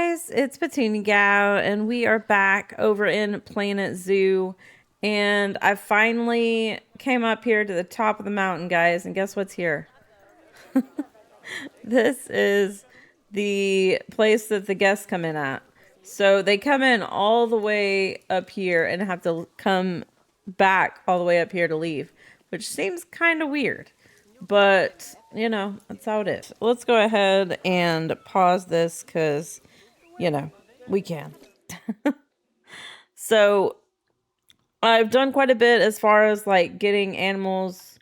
guys, it's Petunia Gal, and we are back over in Planet Zoo. And I finally came up here to the top of the mountain, guys, and guess what's here? This is the place that the guests come in at. So they come in all the way up here and have to come back all the way up here to leave, which seems kind of weird. But, you know, that's how it is. Let's go ahead and pause this because, you know, we can. So I've done quite a bit as far as like getting animals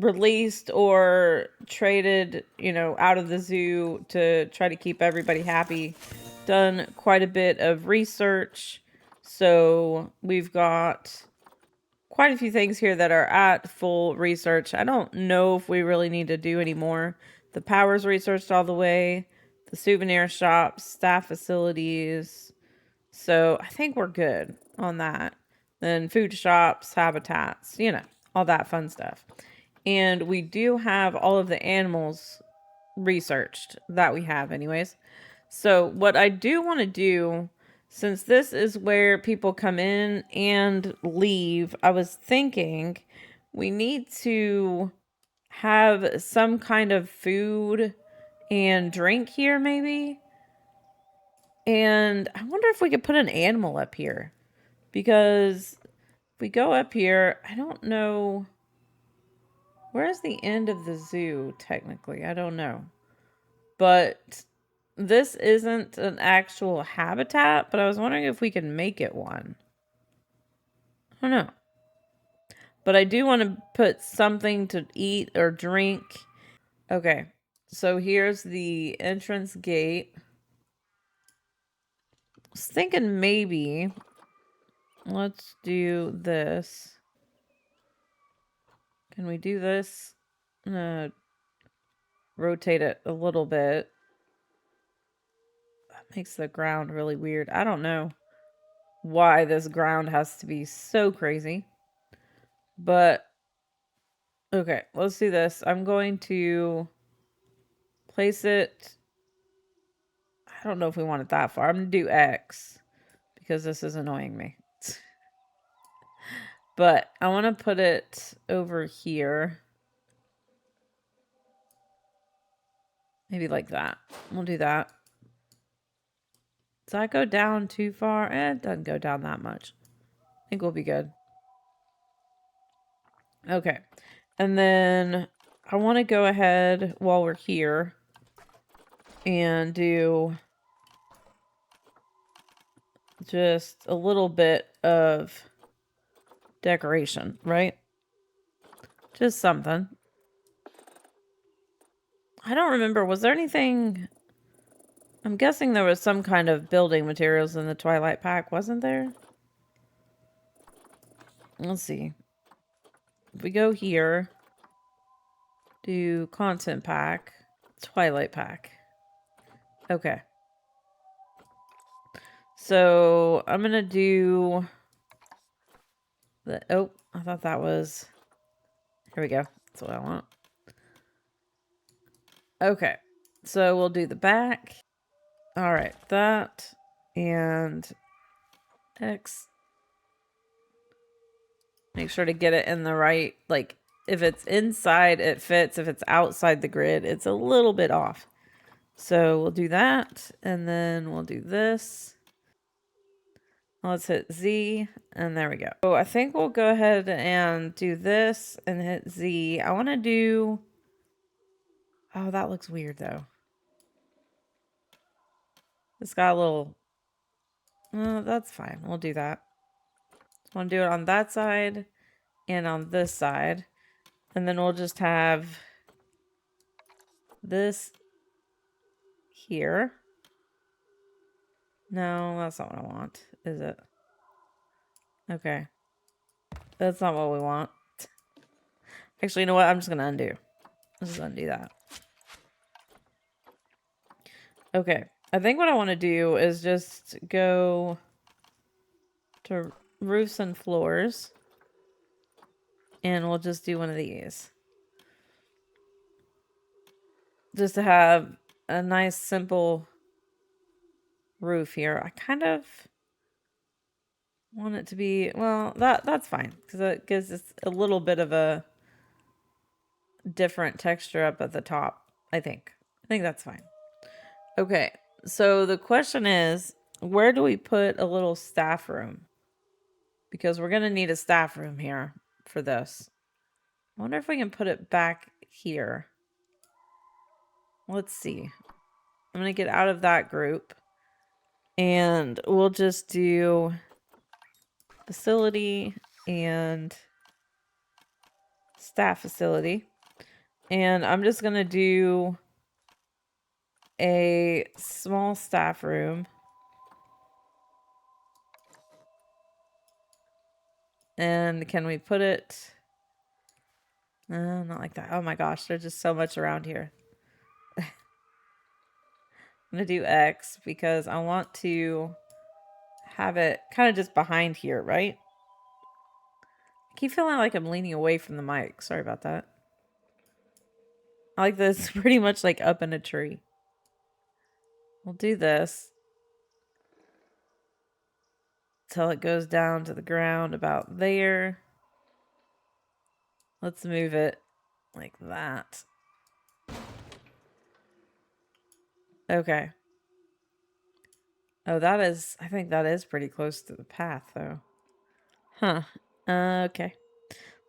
released or traded, you know, out of the zoo to try to keep everybody happy. Done quite a bit of research. So we've got quite a few things here that are at full research. I don't know if we really need to do any more. The power's researched all the way. The souvenir shops, staff facilities. So I think we're good on that. Then food shops, habitats, you know, all that fun stuff. And we do have all of the animals researched that we have anyways. So what I do want to do, since this is where people come in and leave, I was thinking we need to have some kind of food and drink here maybe. And I wonder if we could put an animal up here. Because if we go up here, I don't know. Where's the end of the zoo, technically? I don't know. But this isn't an actual habitat, but I was wondering if we could make it one. I don't know. But I do want to put something to eat or drink. Okay, so here's the entrance gate. I was thinking maybe let's do this. Can we do this? Rotate it a little bit. That makes the ground really weird. I don't know why this ground has to be so crazy. But, okay, let's do this. I'm going to place it. I don't know if we want it that far. I'm going to do X because this is annoying me. But I want to put it over here. Maybe like that. We'll do that. Does that go down too far? It doesn't go down that much. I think we'll be good. Okay. And then I want to go ahead while we're here and do just a little bit of decoration, right? Just something. I don't remember. Was there anything? I'm guessing there was some kind of building materials in the Twilight pack, wasn't there? Let's see. If we go here, do content pack, Twilight pack. Okay. So I'm going to do the, oh, I thought that was, here we go. That's what I want. Okay. So we'll do the back. All right. That and X. Make sure to get it in the right, like, if it's inside, it fits. If it's outside the grid, it's a little bit off. So we'll do that, and then we'll do this. Let's hit Z, and there we go. So I think we'll go ahead and do this and hit Z. I want to do... Oh, that looks weird, though. It's got a little... that's fine. We'll do that. I want to do it on that side and on this side. And then we'll just have this here. No, that's not what I want, is it? Okay. That's not what we want. Actually, you know what? I'm just going to undo. Let's just undo that. Okay. I think what I want to do is just go to roofs and floors. And we'll just do one of these. Just to have a nice, simple roof here. I kind of want it to be, well, that's fine because it gives us a little bit of a different texture up at the top, I think. I think that's fine. Okay, so the question is, where do we put a little staff room? Because we're going to need a staff room here for this. I wonder if we can put it back here. Let's see. I'm going to get out of that group. And we'll just do facility and staff facility. And I'm just going to do a small staff room. And can we put it... not like that. Oh my gosh, there's just so much around here. I'm going to do X because I want to have it kind of just behind here, right? I keep feeling like I'm leaning away from the mic. Sorry about that. I like this pretty much like up in a tree. We'll do this till it goes down to the ground about there. Let's move it like that. Okay. Oh, that is, I think that is pretty close to the path though. Huh. Okay.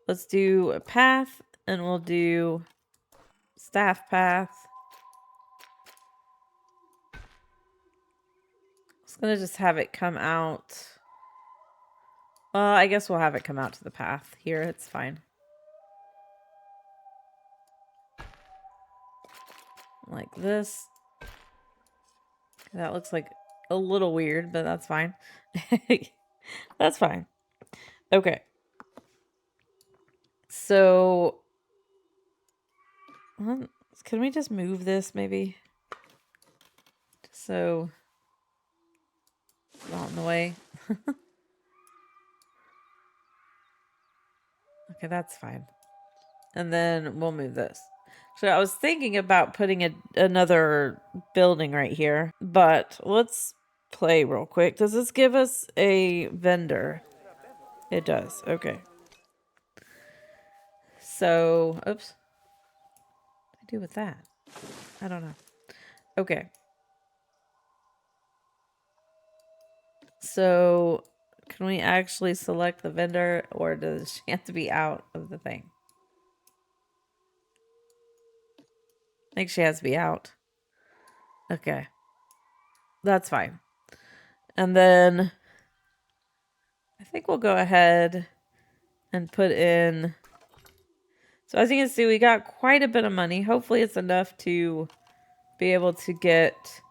Let's do a path and we'll do staff path. I'm gonna just have it come out. Well, I guess we'll have it come out to the path here. It's fine. Like this. That looks like a little weird, but that's fine. That's fine. Okay. So, can we just move this maybe? Just so it's not in the way. Okay, that's fine. And then we'll move this. So I was thinking about putting another building right here, but let's play real quick. Does this give us a vendor? It does. Okay. So, oops. What do I do with that? I don't know. Okay. So, can we actually select the vendor, or does she have to be out of the thing? I think she has to be out. Okay. That's fine. And then I think we'll go ahead and put in... So as you can see, we got quite a bit of money. Hopefully it's enough to be able to get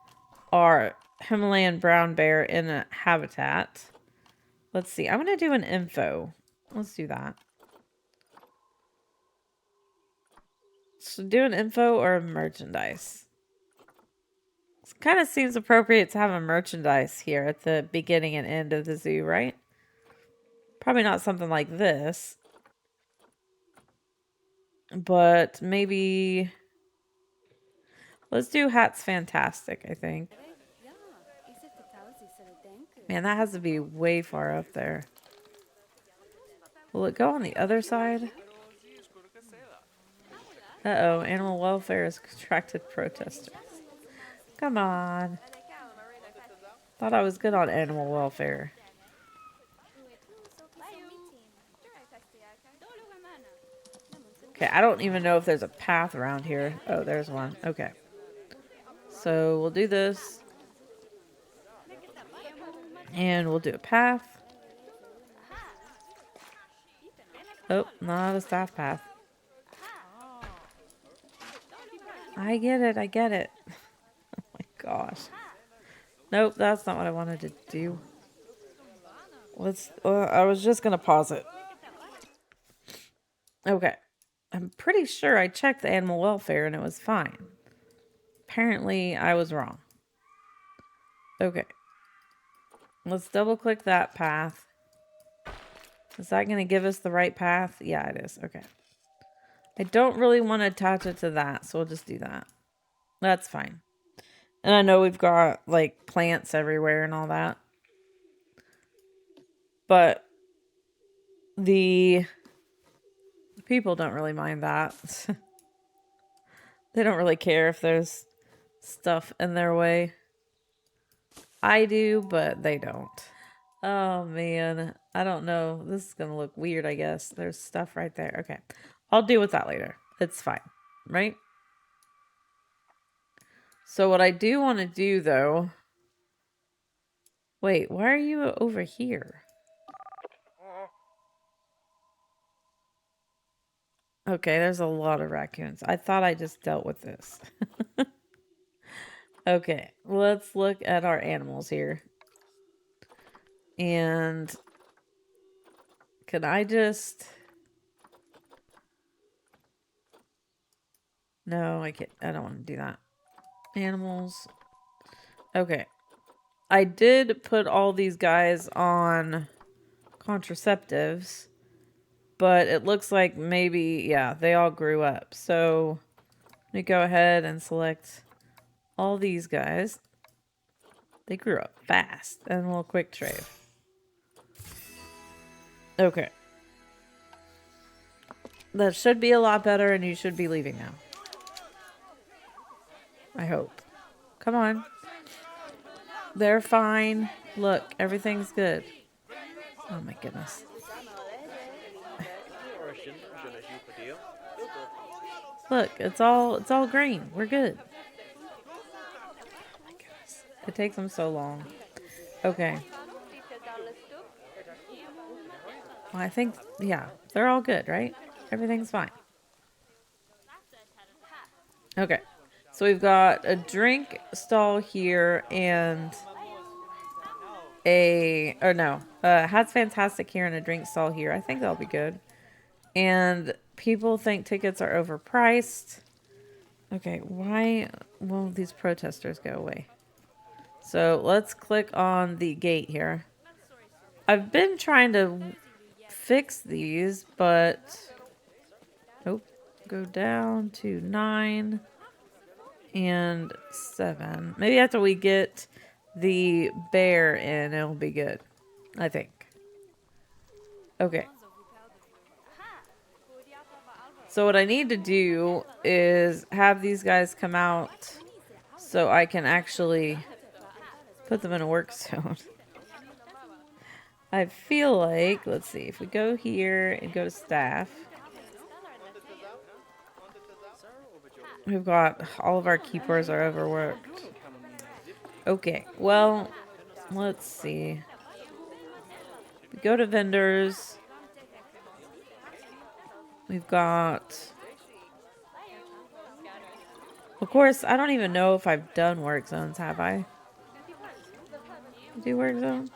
our Himalayan Brown Bear in a habitat. Let's see. I'm going to do an info. Let's do that. So do an info or a merchandise. It kind of seems appropriate to have a merchandise here at the beginning and end of the zoo, right? Probably not something like this. But maybe... Let's do Hat's Fantastic, I think. Man, that has to be way far up there. Will it go on the other side? Uh-oh, animal welfare has attracted protesters. Come on. Thought I was good on animal welfare. Okay, I don't even know if there's a path around here. Oh, there's one. Okay. So we'll do this. And we'll do a path. Oh, not a staff path. I get it, I get it. Oh my gosh. Nope, that's not what I wanted to do. I was just gonna pause it. Okay. I'm pretty sure I checked the animal welfare and it was fine. Apparently, I was wrong. Okay. Let's double click that path. Is that going to give us the right path? Yeah, it is. Okay. I don't really want to attach it to that, so we'll just do that. That's fine. And I know we've got like plants everywhere and all that. But the people don't really mind that. They don't really care if there's stuff in their way. I do, but they don't. Oh man, I don't know. This is gonna look weird, I guess. There's stuff right there. Okay. I'll deal with that later. It's fine, right? So what I do want to do though... Wait, why are you over here? Okay, there's a lot of raccoons. I thought I just dealt with this. Okay, let's look at our animals here. And can I just... No, I can't. I don't want to do that. Animals. Okay. I did put all these guys on contraceptives, but it looks like maybe, yeah, they all grew up. So let me go ahead and select all these guys. They grew up fast and a little quick trade. Okay. That should be a lot better and you should be leaving now. I hope. Come on. They're fine. Look, everything's good. Oh my goodness. Look, it's all green. We're good. Oh my goodness. It takes them so long. Okay. Well, I think, yeah, they're all good, right? Everything's fine. Okay. So we've got a drink stall here and Hat's Fantastic here and a drink stall here. I think that'll be good. And people think tickets are overpriced. Okay, why won't these protesters go away? So let's click on the gate here. I've been trying to fix these, but... Nope. Go down to 9 and 7. Maybe after we get the bear in, it'll be good. I think. Okay. So what I need to do is have these guys come out so I can actually put them in a work zone. I feel like, let's see, if we go here and go to staff, we've got all of our keepers are overworked. Okay, well, let's see. We go to vendors. We've got... Of course, I don't even know if I've done work zones, have I? Do work zone?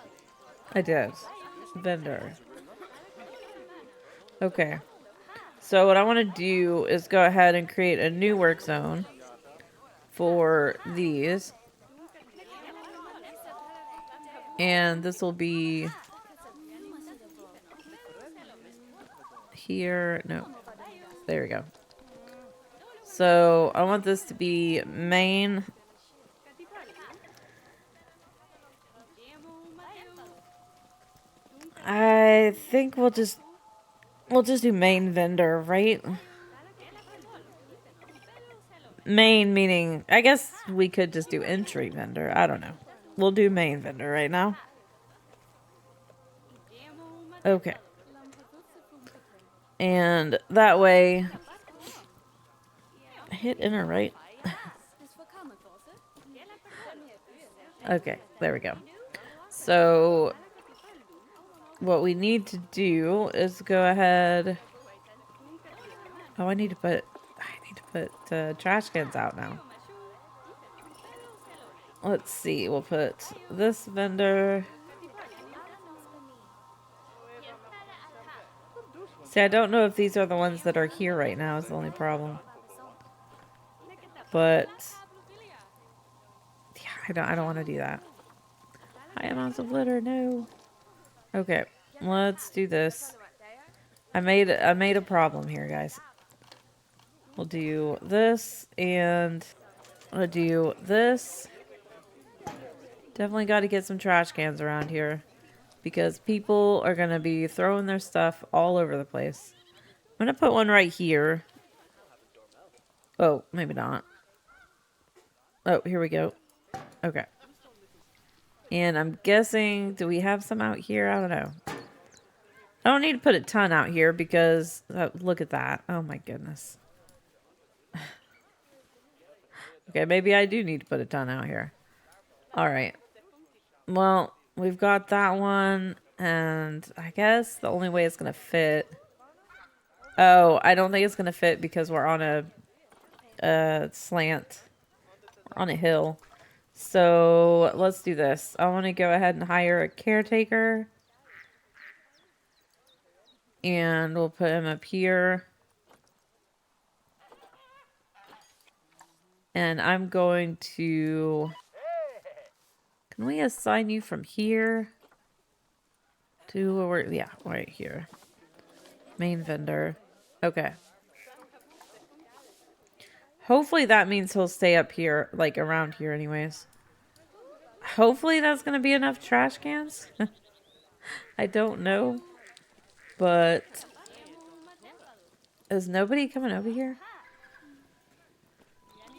I did. Vendor. Okay. So what I want to do is go ahead and create a new work zone for these. And this will be here. No. There we go. So I want this to be main. I think we'll just do main vendor, right? Main meaning, I guess we could just do entry vendor. I don't know. We'll do main vendor right now. Okay. And that way, hit enter, right? Okay, there we go. So what we need to do is go ahead. Oh, I need to put trash cans out now. Let's see. We'll put this vendor. See, I don't know if these are the ones that are here right now is the only problem. But yeah, I don't want to do that. High amounts of litter, no. Okay, let's do this. I made a problem here, guys. We'll do this and I'll do this Definitely got to get some trash cans around here because people are going to be throwing their stuff all over the place. I'm going to put one right here. Oh, maybe not. Oh, here we go. Okay. And I'm guessing, do we have some out here? I don't know. I don't need to put a ton out here because, look at that. Oh my goodness. Okay, maybe I do need to put a ton out here. All right. Well, we've got that one, and I guess the only way it's going to fit... Oh, I don't think it's going to fit because we're on a slant. We're on a hill. So let's do this. I want to go ahead and hire a caretaker. And we'll put him up here. And I'm going to... Can we assign you from here to... Yeah, right here. Main vendor. Okay. Hopefully that means he'll stay up here, like around here anyways. Hopefully that's going to be enough trash cans. I don't know. But is nobody coming over here?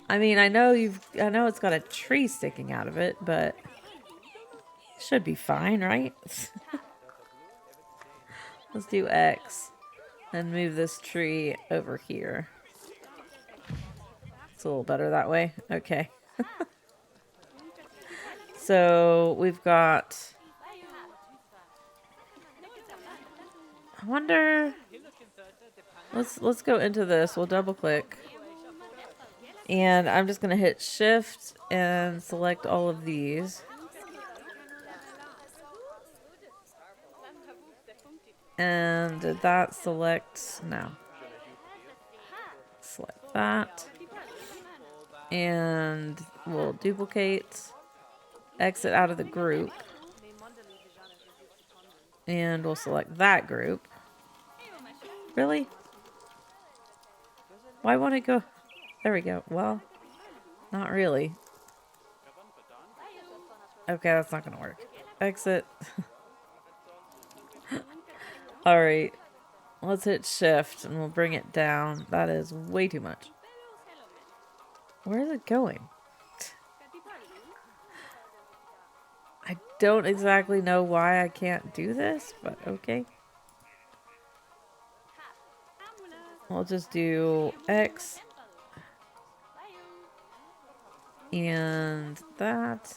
I mean, I know it's got a tree sticking out of it, but it should be fine, right? Let's do X and move this tree over here. It's a little better that way. Okay. So we've got... I wonder... Let's go into this. We'll double click. And I'm just going to hit shift and select all of these. And did that select? No. Select that. And we'll duplicate. Exit out of the group. And we'll select that group. Really? Why won't it go? There we go. Well, not really. Okay, that's not going to work. Exit. Alright. Let's hit shift and we'll bring it down. That is way too much. Where is it going? I don't exactly know why I can't do this, but okay. We'll just do X. And that.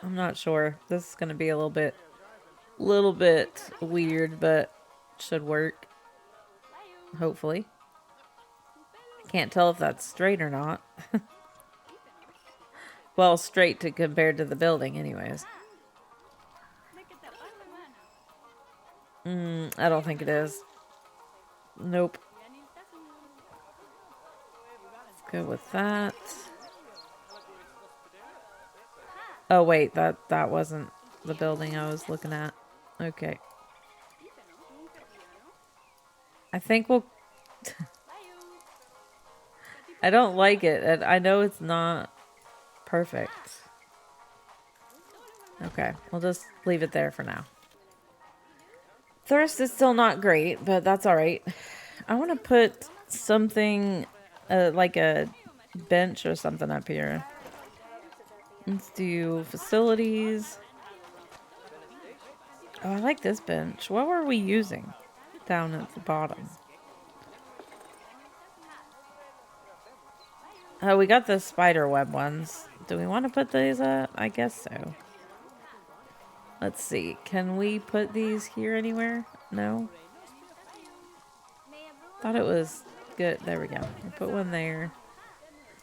I'm not sure. This is going to be a little bit weird, but should work. Hopefully. Can't tell if that's straight or not. Well, straight to compared to the building anyways. I don't think it is. Nope. Let's go with that. Oh wait, that wasn't the building I was looking at. Okay. I think we'll... I don't like it, and I know it's not perfect. Okay, we'll just leave it there for now. Thirst is still not great, but that's alright. I want to put something like a bench or something up here. Let's do facilities. Oh, I like this bench. What were we using down at the bottom? Oh, we got the spider web ones. Do we want to put these up? I guess so. Let's see. Can we put these here anywhere? No? Thought it was good. There we go. We'll put one there.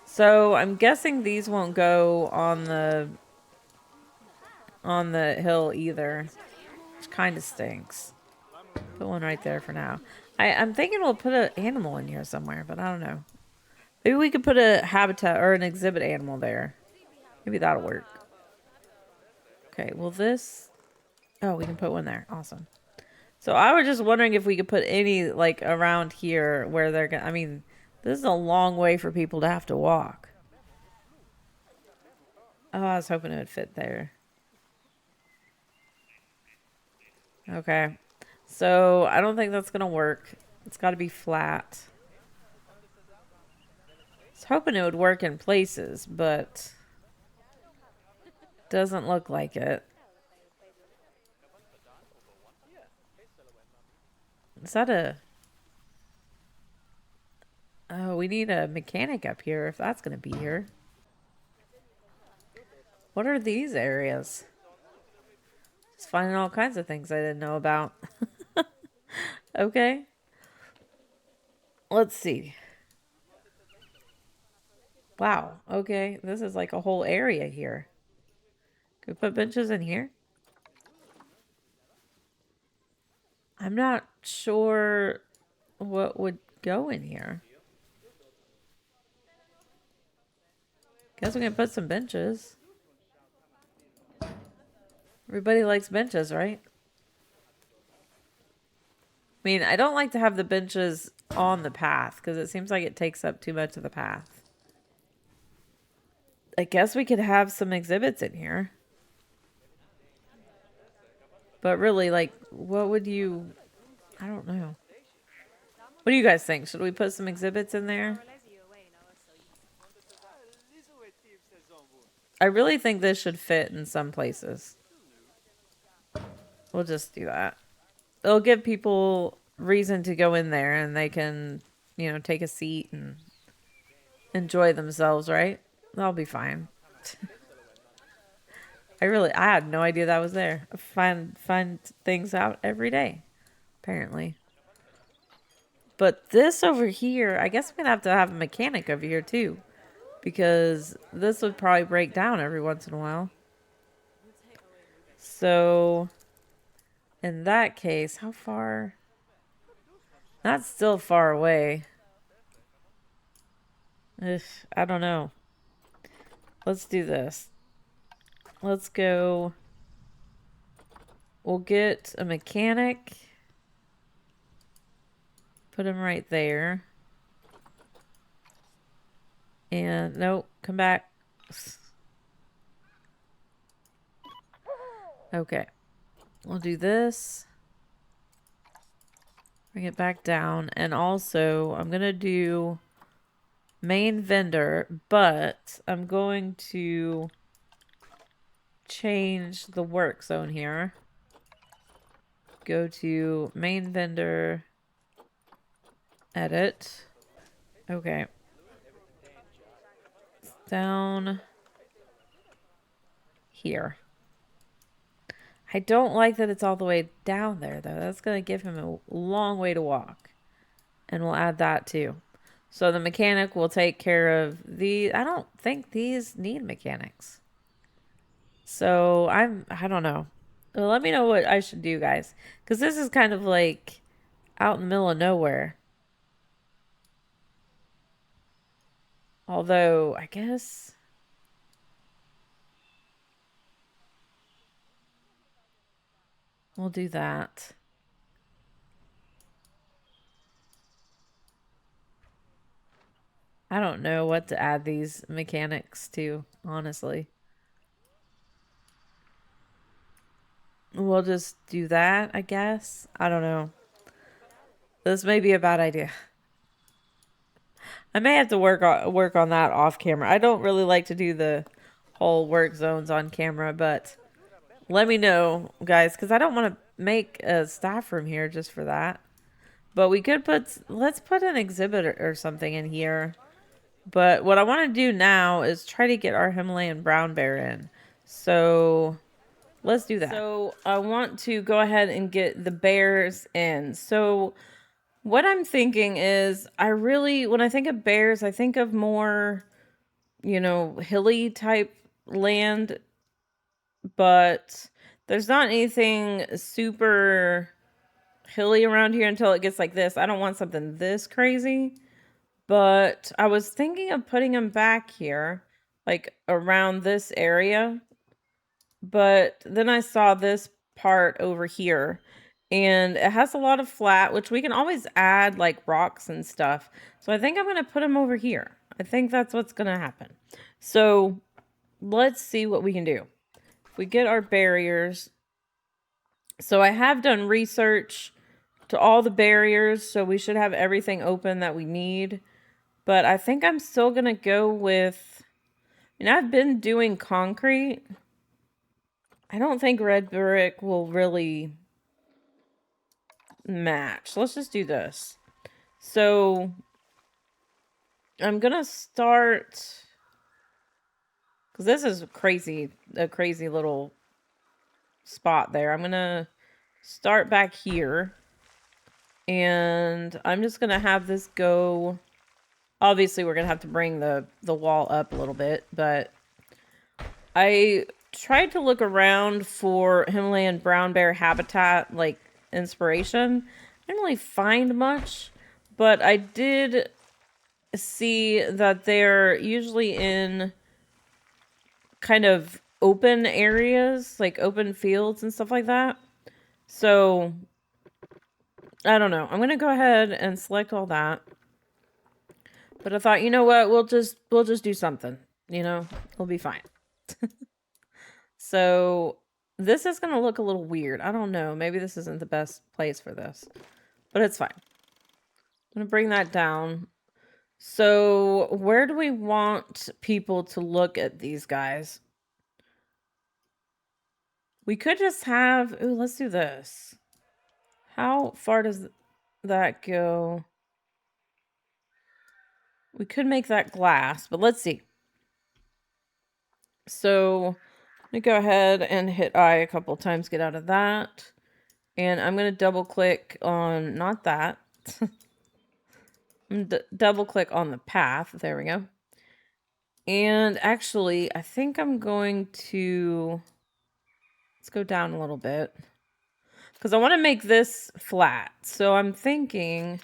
So I'm guessing these won't go on the hill either, which kind of stinks. Put one right there for now. I'm thinking we'll put an animal in here somewhere, but I don't know. Maybe we could put a habitat or an exhibit animal there. Maybe that'll work. Okay, well this... Oh, we can put one there. Awesome. So I was just wondering if we could put any, like, around here where they're gonna... I mean, this is a long way for people to have to walk. Oh, I was hoping it would fit there. Okay. So I don't think that's going to work. It's got to be flat. I was hoping it would work in places, but doesn't look like it. Is that a... Oh, we need a mechanic up here if that's going to be here. What are these areas? Just finding all kinds of things I didn't know about. Okay. Let's see. Wow. Okay. This is like a whole area here. Could we put benches in here? I'm not sure what would go in here. Guess we can put some benches. Everybody likes benches, right? I mean, I don't like to have the benches on the path because it seems like it takes up too much of the path. I guess we could have some exhibits in here. But really, like, what would you... I don't know. What do you guys think? Should we put some exhibits in there? I really think this should fit in some places. We'll just do that. It'll give people reason to go in there and they can, you know, take a seat and enjoy themselves, right? That'll be fine. I had no idea that was there. I find things out every day, apparently. But this over here, I guess I'm gonna have a mechanic over here too, because this would probably break down every once in a while. So, in that case, how far? That's still far away. Ugh, I don't know. Let's do this. Let's go. We'll get a mechanic. Put him right there. And nope, come back. Okay. We'll do this. Bring it back down. And also, I'm going to do main vendor, but I'm going to change the work zone here. Go to main vendor, edit. Okay. Down here. I don't like that it's all the way down there, though. That's going to give him a long way to walk. And we'll add that, too. So the mechanic will take care of the... I don't think these need mechanics. So I don't know. Well, let me know what I should do, guys. Because this is kind of like out in the middle of nowhere. Although, I guess... we'll do that. I don't know what to add these mechanics to, honestly. We'll just do that, I guess. I don't know. This may be a bad idea. I may have to work on that off camera. I don't really like to do the whole work zones on camera, but let me know, guys, because I don't want to make a staff room here just for that. But we could let's put an exhibit or something in here. But what I want to do now is try to get our Himalayan Brown Bear in. So let's do that. So I want to go ahead and get the bears in. So what I'm thinking is when I think of bears, I think of more, you know, hilly type land. But there's not anything super hilly around here until it gets like this. I don't want something this crazy. But I was thinking of putting them back here, like around this area. But then I saw this part over here. And it has a lot of flat, which we can always add like rocks and stuff. So I think I'm going to put them over here. I think that's what's going to happen. So let's see what we can do. If we get our barriers. So I have done research to all the barriers, so we should have everything open that we need. But I think I'm still going to go with... And I've been doing concrete. I don't think red brick will really match. Let's just do this. So I'm going to start... Because this is a crazy little spot there. I'm going to start back here. And I'm just going to have this go... Obviously, we're going to have to bring the wall up a little bit, but I tried to look around for Himalayan brown bear habitat, like, inspiration. I didn't really find much, but I did see that they're usually in kind of open areas, like open fields and stuff like that. So, I don't know. I'm going to go ahead and select all that. But I thought, you know what, we'll just do something. You know, it'll be fine. So this is going to look a little weird. I don't know. Maybe this isn't the best place for this. But it's fine. I'm going to bring that down. So where do we want people to look at these guys? We could just have... Ooh, let's do this. How far does that go? We could make that glass, but let's see. So let me go ahead and hit I a couple times, get out of that. And I'm going to double click on, not that. I'm double click on the path. There we go. And actually, I think I'm going to, let's go down a little bit. Because I want to make this flat. So I'm thinking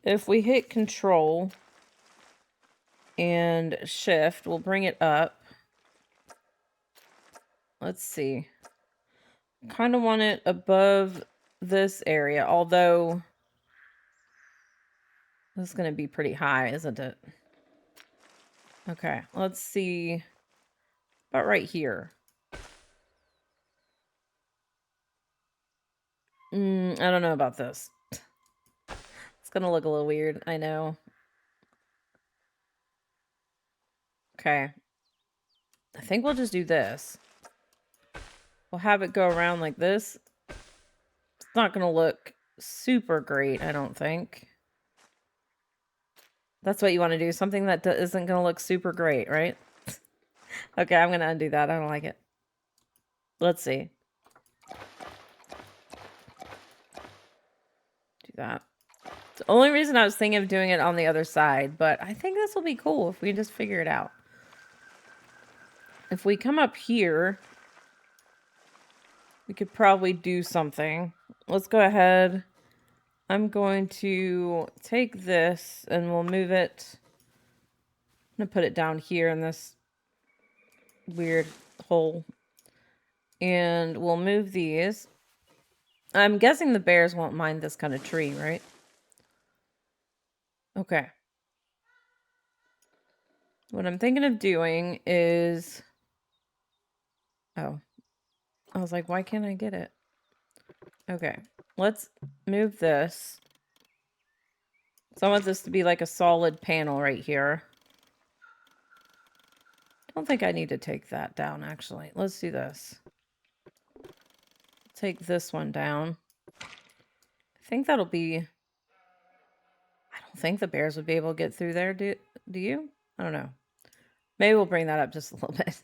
if we hit Control and Shift, we'll bring it up. Let's see. Kind of want it above this area, although this is going to be pretty high, isn't it? Okay, let's see. About right here. I don't know about this. It's going to look a little weird, I know. Okay. I think we'll just do this. We'll have it go around like this. It's not going to look super great, I don't think. That's what you want to do. Something that isn't going to look super great, right? Okay, I'm going to undo that. I don't like it. Let's see. Do that. The only reason I was thinking of doing it on the other side, but I think this will be cool if we just figure it out. If we come up here, we could probably do something. Let's go ahead. I'm going to take this and we'll move it. I'm going to put it down here in this weird hole. And we'll move these. I'm guessing the bears won't mind this kind of tree, right? Okay. What I'm thinking of doing is... Oh. I was like, why can't I get it? Okay. Let's move this. So I want this to be like a solid panel right here. I don't think I need to take that down, actually. Let's do this. Take this one down. I think that'll be... I don't think the bears would be able to get through there. Do you? I don't know. Maybe we'll bring that up just a little bit.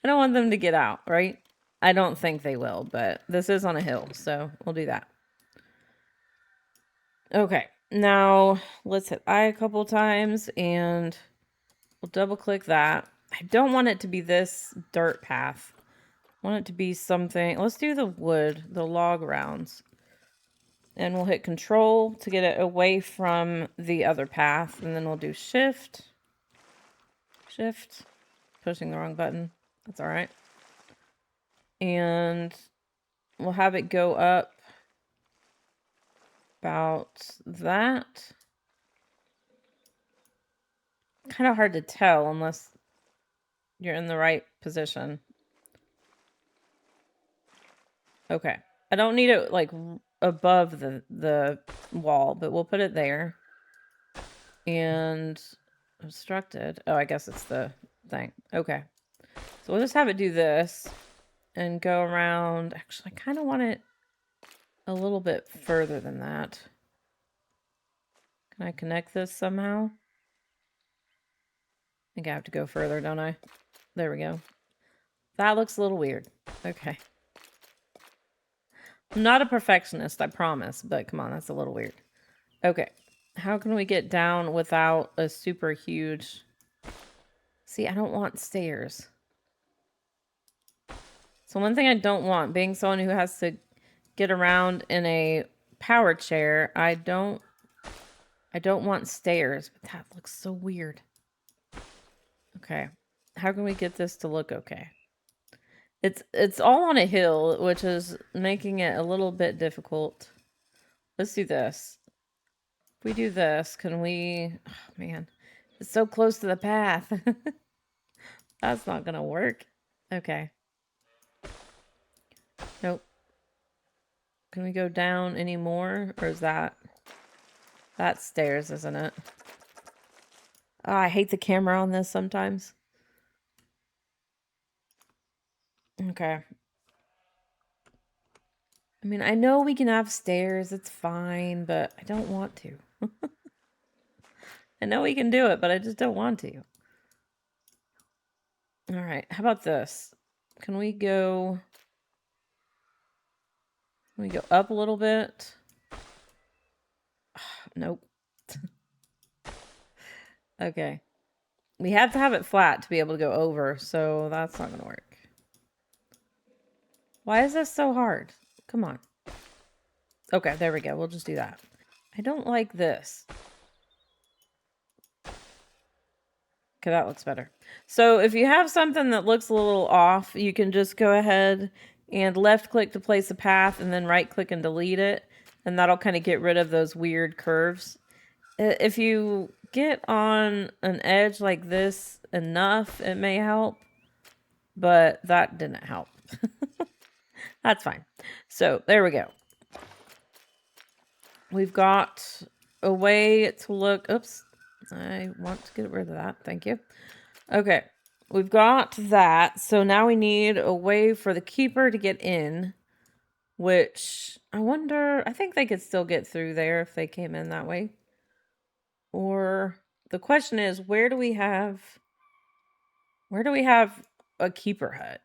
I don't want them to get out, right? I don't think they will, but this is on a hill, so we'll do that. Okay, now let's hit I a couple times and we'll double click that. I don't want it to be this dirt path. I want it to be something. Let's do the wood, the log rounds. And we'll hit Control to get it away from the other path. And then we'll do Shift. Shift. Pushing the wrong button. That's all right. And we'll have it go up about that. kind of hard to tell unless you're in the right position. Okay. I don't need it like above the wall, but we'll put it there. And obstructed. Oh, I guess it's the thing. Okay. So we'll just have it do this and go around. Actually, I kind of want it a little bit further than that. Can I connect this somehow? I think I have to go further, don't I? There we go. That looks a little weird. Okay. I'm not a perfectionist, I promise, but come on, that's a little weird. Okay. How can we get down without a super huge... See, I don't want stairs. So one thing I don't want, being someone who has to get around in a power chair, I don't want stairs, but that looks so weird. Okay. How can we get this to look okay? It's all on a hill, which is making it a little bit difficult. Let's do this. If we do this, can we... Oh, man. It's so close to the path. That's not gonna work. Okay. Nope. Can we go down any more? Or is that... That's stairs, isn't it? Oh, I hate the camera on this sometimes. Okay. I mean, I know we can have stairs. It's fine, but I don't want to. I know we can do it, but I just don't want to. All right. How about this? Can we go up a little bit? Nope. Okay. We have to have it flat to be able to go over, so that's not going to work. Why is this so hard? Come on. Okay, there we go. We'll just do that. I don't like this. Okay, that looks better. So if you have something that looks a little off, you can just go ahead and left click to place a path and then right click and delete it. And that'll kind of get rid of those weird curves. If you get on an edge like this enough, it may help. But that didn't help. That's fine. So there we go. We've got a way to look. Oops. I want to get rid of that. Thank you. Okay. We've got that. So now we need a way for the keeper to get in. Which I wonder. I think they could still get through there if they came in that way. Or the question is, where do we have a keeper hut?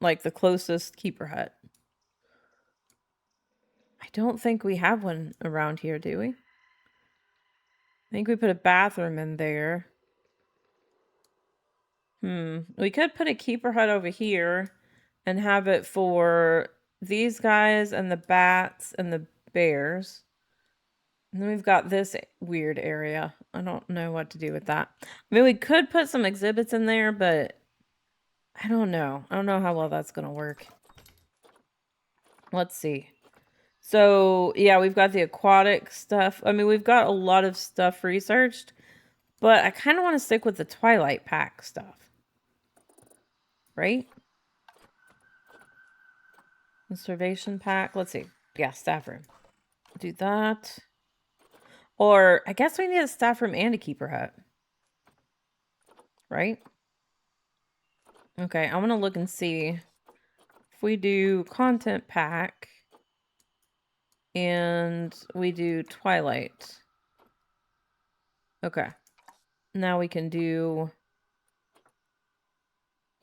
Like the closest keeper hut. I don't think we have one around here, do we? I think we put a bathroom in there. We could put a keeper hut over here and have it for these guys and the bats and the bears. And then we've got this weird area. I don't know what to do with that. I mean, we could put some exhibits in there, but I don't know. I don't know how well that's going to work. Let's see. So, yeah, we've got the aquatic stuff. I mean, we've got a lot of stuff researched, but I kind of want to stick with the Twilight pack stuff. Right? Conservation pack. Let's see. Yeah, staff room. Do that. Or, I guess we need a staff room and a keeper hut. Right? Okay, I want to look and see if we do content pack and we do Twilight. Okay. Now we can do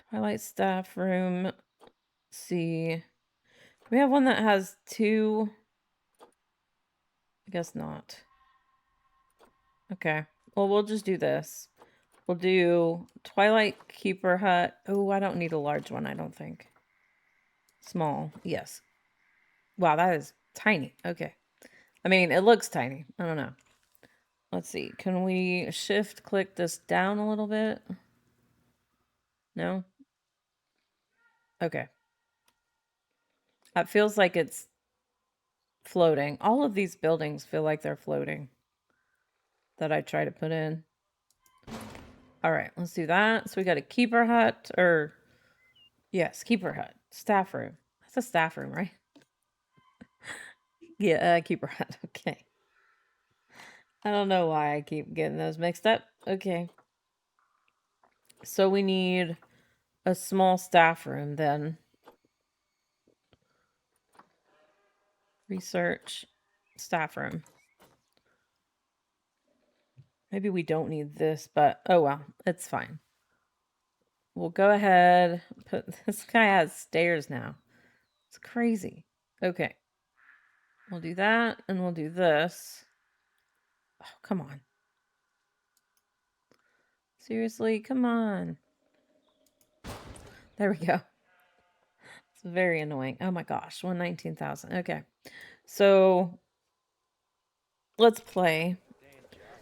Twilight staff room. Let's see. We have one that has 2. I guess not. Okay. Well, we'll just do this. We'll do Twilight Keeper Hut. Oh, I don't need a large one, I don't think. Small. Yes. Wow, that is tiny. Okay. I mean, it looks tiny. I don't know. Let's see. Can we shift click this down a little bit? No? Okay. That feels like it's floating. All of these buildings feel like they're floating that I try to put in. All right, let's do that. So we got a keeper hut, or yes, keeper hut, staff room. That's a staff room, right? Yeah, keeper hut. Okay. I don't know why I keep getting those mixed up. Okay. So we need a small staff room then. Research staff room. Maybe we don't need this, but oh well, it's fine. We'll go ahead. This guy has stairs now. It's crazy. Okay. We'll do that and we'll do this. Oh, come on. Seriously, come on. There we go. It's very annoying. Oh my gosh, 119,000. Okay. So let's play.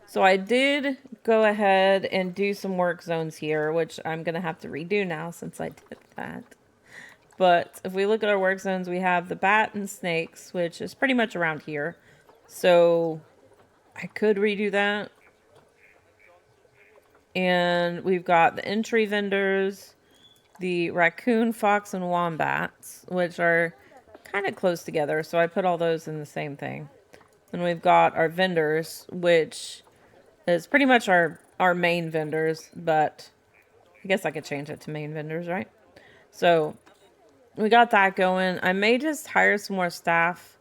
So I did go ahead and do some work zones here, which I'm going to have to redo now since I did that. But if we look at our work zones, we have the bat and snakes, which is pretty much around here. So I could redo that. And we've got the entry vendors, the raccoon, fox, and wombats, which are kind of close together. So I put all those in the same thing. And we've got our vendors, which is pretty much our main vendors, but I guess I could change it to main vendors, right? So we got that going. I may just hire some more staff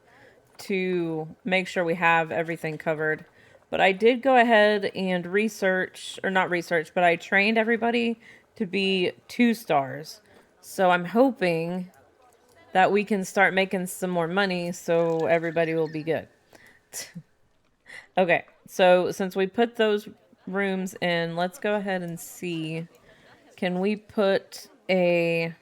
to make sure we have everything covered. But I did go ahead and research, or not research, but I trained everybody to be 2 stars. So I'm hoping that we can start making some more money so everybody will be good. Okay, so since we put those rooms in, let's go ahead and see. Can we put a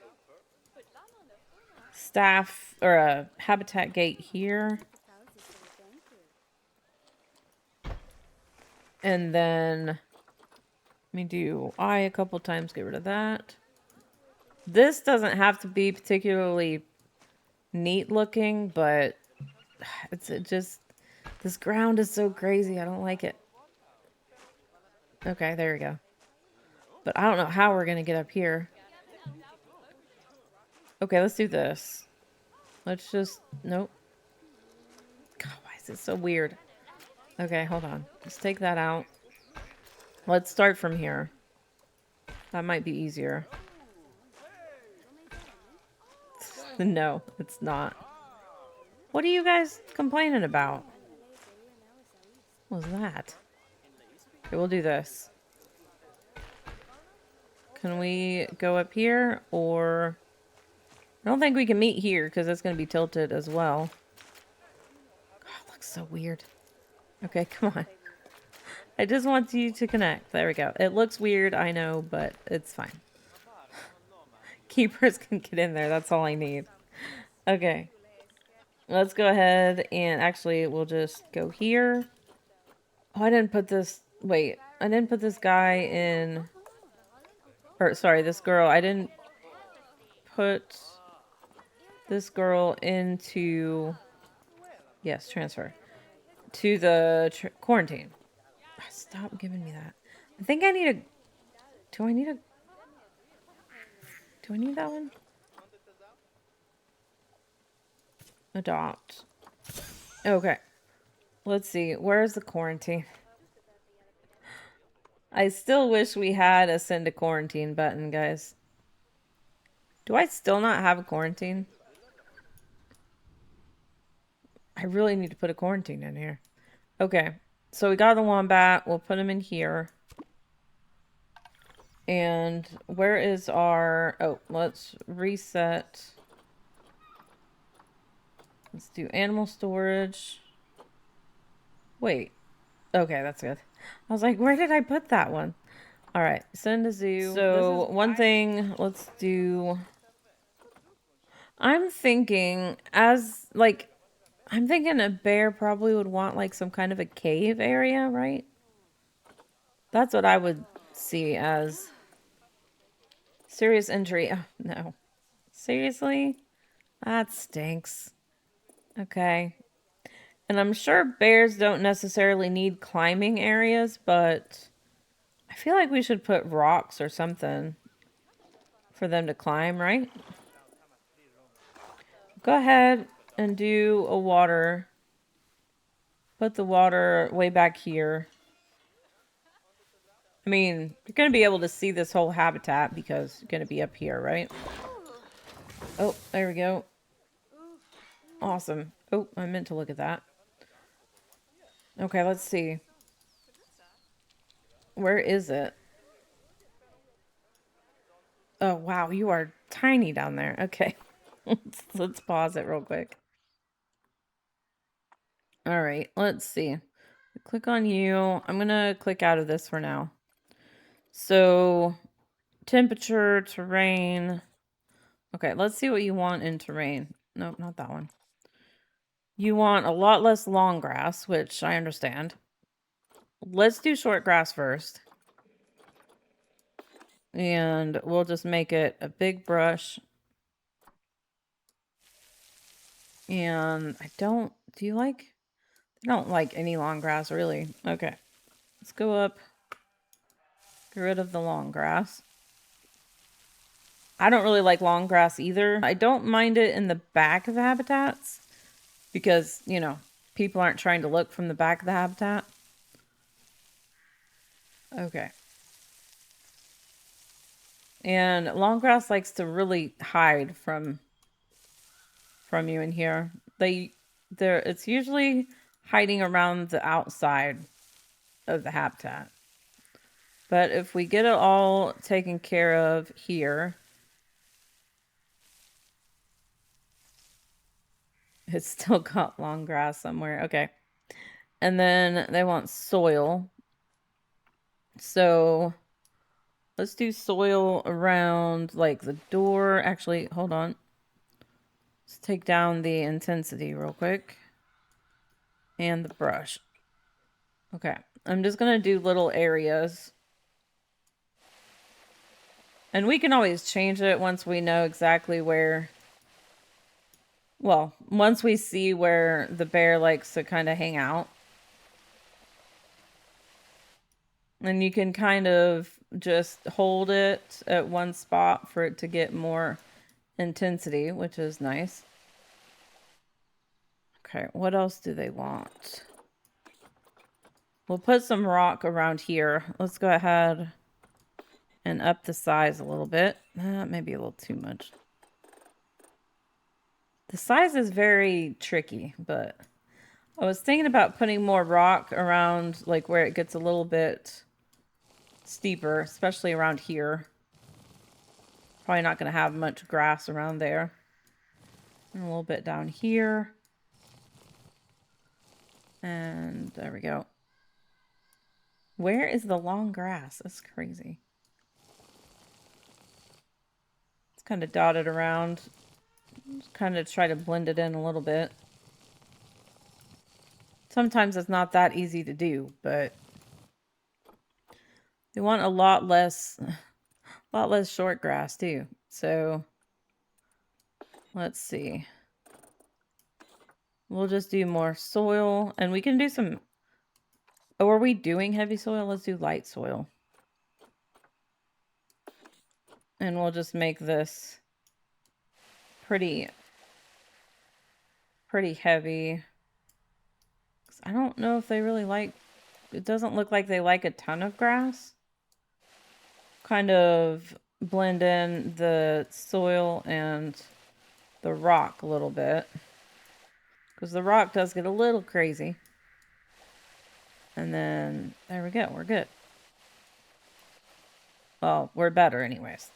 staff or a habitat gate here? And then let me do I a couple times, get rid of that. This doesn't have to be particularly neat looking, but it just, this ground is so crazy. I don't like it. Okay, there we go. But I don't know how we're going to get up here. Okay, let's do this. Let's just, nope. God, why is it so weird? Okay, hold on. Let's take that out. Let's start from here. That might be easier. No, it's not. What are you guys complaining about? What was that? Okay, we'll do this. Can we go up here, or... I don't think we can meet here because it's going to be tilted as well. God, it looks so weird. Okay, come on. I just want you to connect. There we go. It looks weird, I know, but it's fine. Keepers can get in there. That's all I need. Okay. Let's go ahead and actually we'll just go here. Oh, I didn't put this... Wait. I didn't put this guy in... Or, sorry, this girl. I didn't put this girl into... Yes, transfer. To the quarantine. Stop giving me that. I think I need a... Do I need a... Do I need that one? Adopt. Okay. Let's see. Where's the quarantine? I still wish we had a send to quarantine button, guys. Do I still not have a quarantine? I really need to put a quarantine in here. Okay. So we got the wombat. We'll put him in here. And where is our... Oh, let's reset. Let's do animal storage. Wait. Okay, that's good. I was like, where did I put that one? All right, send a zoo. So one thing, let's do... I'm thinking I'm thinking a bear probably would want like some kind of a cave area, right? That's what I would see as serious injury. Oh, no. Seriously? That stinks. Okay. And I'm sure bears don't necessarily need climbing areas, but I feel like we should put rocks or something for them to climb, right? Go ahead and do a water. Put the water way back here. I mean, you're going to be able to see this whole habitat because you're going to be up here, right? Oh, there we go. Awesome. Oh, I meant to look at that. Okay, let's see. Where is it? Oh, wow, you are tiny down there. Okay. Let's pause it real quick. All right, let's see. Click on you. I'm going to click out of this for now. So, temperature, terrain. Okay, let's see what you want in terrain. Nope, not that one. You want a lot less long grass, which I understand. Let's do short grass first. And we'll just make it a big brush. And I don't like any long grass, really. Okay. Let's go up. Get rid of the long grass. I don't really like long grass either. I don't mind it in the back of the habitats because, you know, people aren't trying to look from the back of the habitat. Okay. And long grass likes to really hide from you in here. It's usually hiding around the outside of the habitat. But if we get it all taken care of here, it's still got long grass somewhere. Okay. And then they want soil. So let's do soil around like the door. Actually, hold on. Let's take down the intensity real quick. And the brush. Okay. I'm just going to do little areas. And we can always change it once we know exactly where... Well, once we see where the bear likes to kind of hang out. And you can kind of just hold it at one spot for it to get more intensity, which is nice. Okay, what else do they want? We'll put some rock around here. Let's go ahead and up the size a little bit. Maybe a little too much. The size is very tricky, but I was thinking about putting more rock around like where it gets a little bit steeper, especially around here. Probably not going to have much grass around there. And a little bit down here. And there we go. Where is the long grass? That's crazy. It's kind of dotted around. Just kind of try to blend it in a little bit. Sometimes it's not that easy to do, but they want a lot less short grass too. So let's see. We'll just do more soil, and we can do some... Oh, are we doing heavy soil? Let's do light soil. And we'll just make this pretty heavy. I don't know if they really like... It doesn't look like they like a ton of grass. Kind of blend in the soil and the rock a little bit. Because the rock does get a little crazy. And then, there we go. We're good. Well, we're better anyways.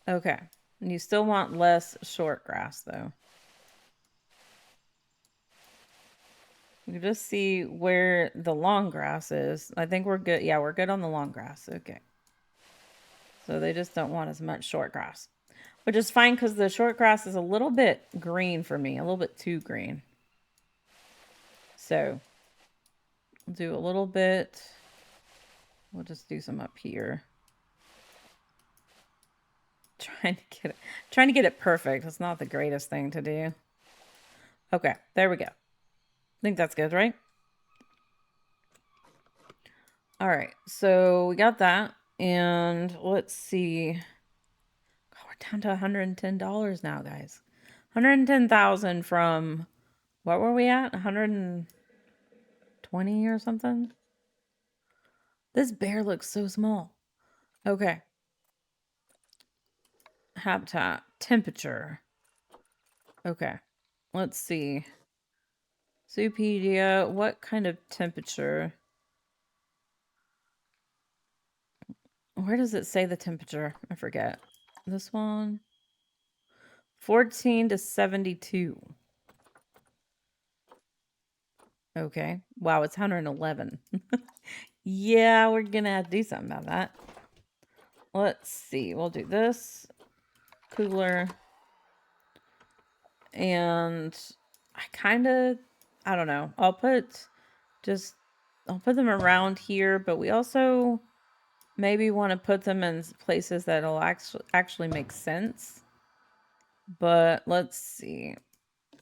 Okay. And you still want less short grass, though. You can just see where the long grass is. I think we're good. Yeah, we're good on the long grass. Okay. So they just don't want as much short grass. Which is fine because the short grass is a little bit green for me. A little bit too green. So, we'll do a little bit. We'll just do some up here. Trying to get it perfect. It's not the greatest thing to do. Okay, there we go. I think that's good, right? All right, so we got that. And let's see. Oh, we're down to $110 now, guys. 110,000 from what were we at? 120 or something? This bear looks so small. Okay. Habitat. Temperature. Okay. Let's see. Zoopedia, what kind of temperature? Where does it say the temperature? I forget. This one? 14 to 72. Okay. Wow, it's 111. Yeah, we're gonna have to do something about that. Let's see. We'll do this. Cooler. And I don't know. I'll put them around here, but we also maybe want to put them in places that'll actually make sense. But let's see.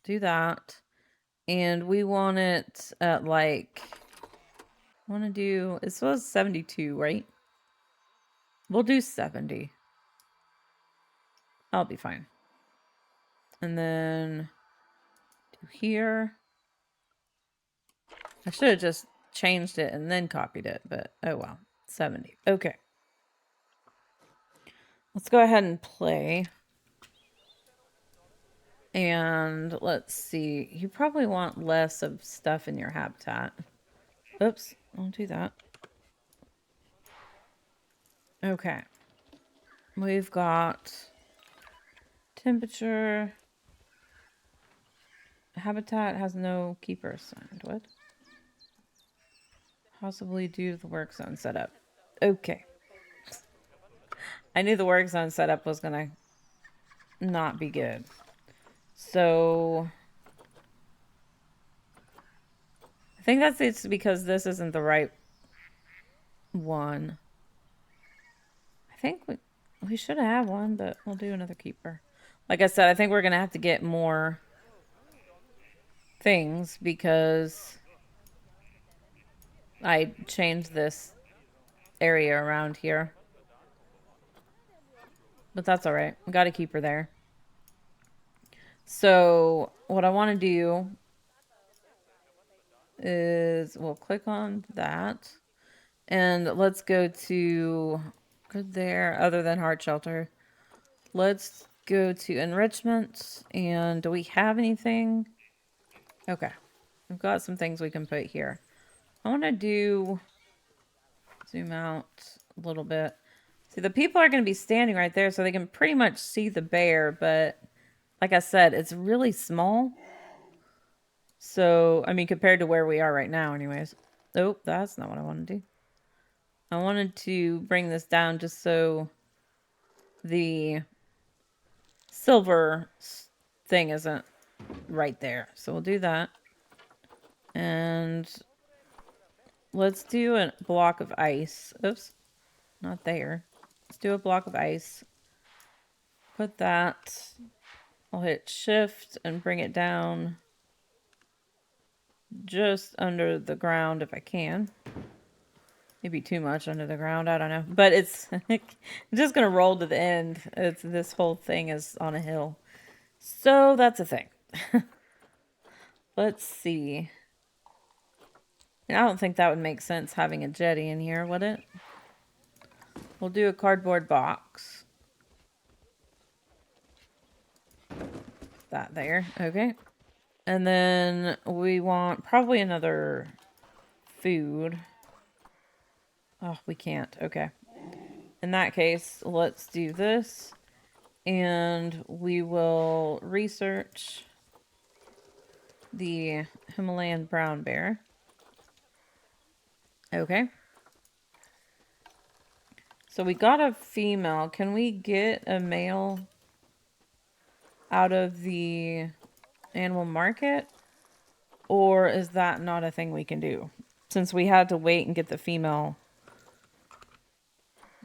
Do that. And we want it at like, it was 72, right? We'll do 70. I'll be fine. And then do here. I should have just changed it and then copied it, but oh well. 70. Okay. Let's go ahead and play. And let's see. You probably want less of stuff in your habitat. Oops, don't do that. Okay. We've got temperature. Habitat has no keeper assigned. What? Possibly due to the work zone setup. Okay. I knew the work zone setup was gonna not be good. So I think it's because this isn't the right one. I think we should have one, but we'll do another keeper. Like I said, I think we're gonna have to get more things because I changed this area around here. But that's all right. We got a keeper there. So what I want to do is we'll click on that and let's go to good there other than heart shelter. Let's go to enrichment. And do we have anything? Okay. We've got some things we can put here. I want to zoom out a little bit. See, the people are going to be standing right there so they can pretty much see the bear, but like I said, it's really small. So, I mean, compared to where we are right now anyways. Oh, that's not what I wanted to do. I wanted to bring this down just so the silver thing isn't right there. So we'll do that. And let's do a block of ice. Oops, not there. Let's do a block of ice. Put that. I'll hit shift and bring it down just under the ground if I can. Maybe too much under the ground, I don't know. But it's just going to roll to the end. This whole thing is on a hill. So that's a thing. Let's see. And I don't think that would make sense having a jetty in here, would it? We'll do a cardboard box. That there. Okay. And then we want probably another food. Oh, we can't. Okay. In that case, let's do this. And we will research the Himalayan Brown Bear. Okay. So we got a female. Can we get a male out of the animal market? Or is that not a thing we can do? Since we had to wait and get the female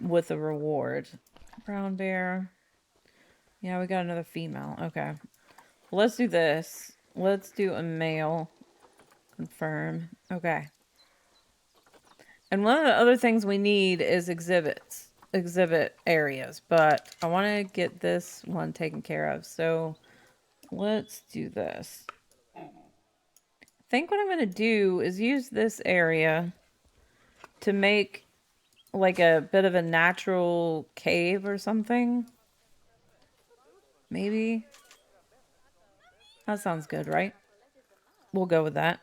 with a reward. Brown bear. Yeah, we got another female. Okay. Let's do this. Let's do a male. Confirm. Okay. And one of the other things we need is exhibit areas, but I want to get this one taken care of. So let's do this. I think what I'm going to do is use this area to make like a bit of a natural cave or something. Maybe. That sounds good, right? We'll go with that.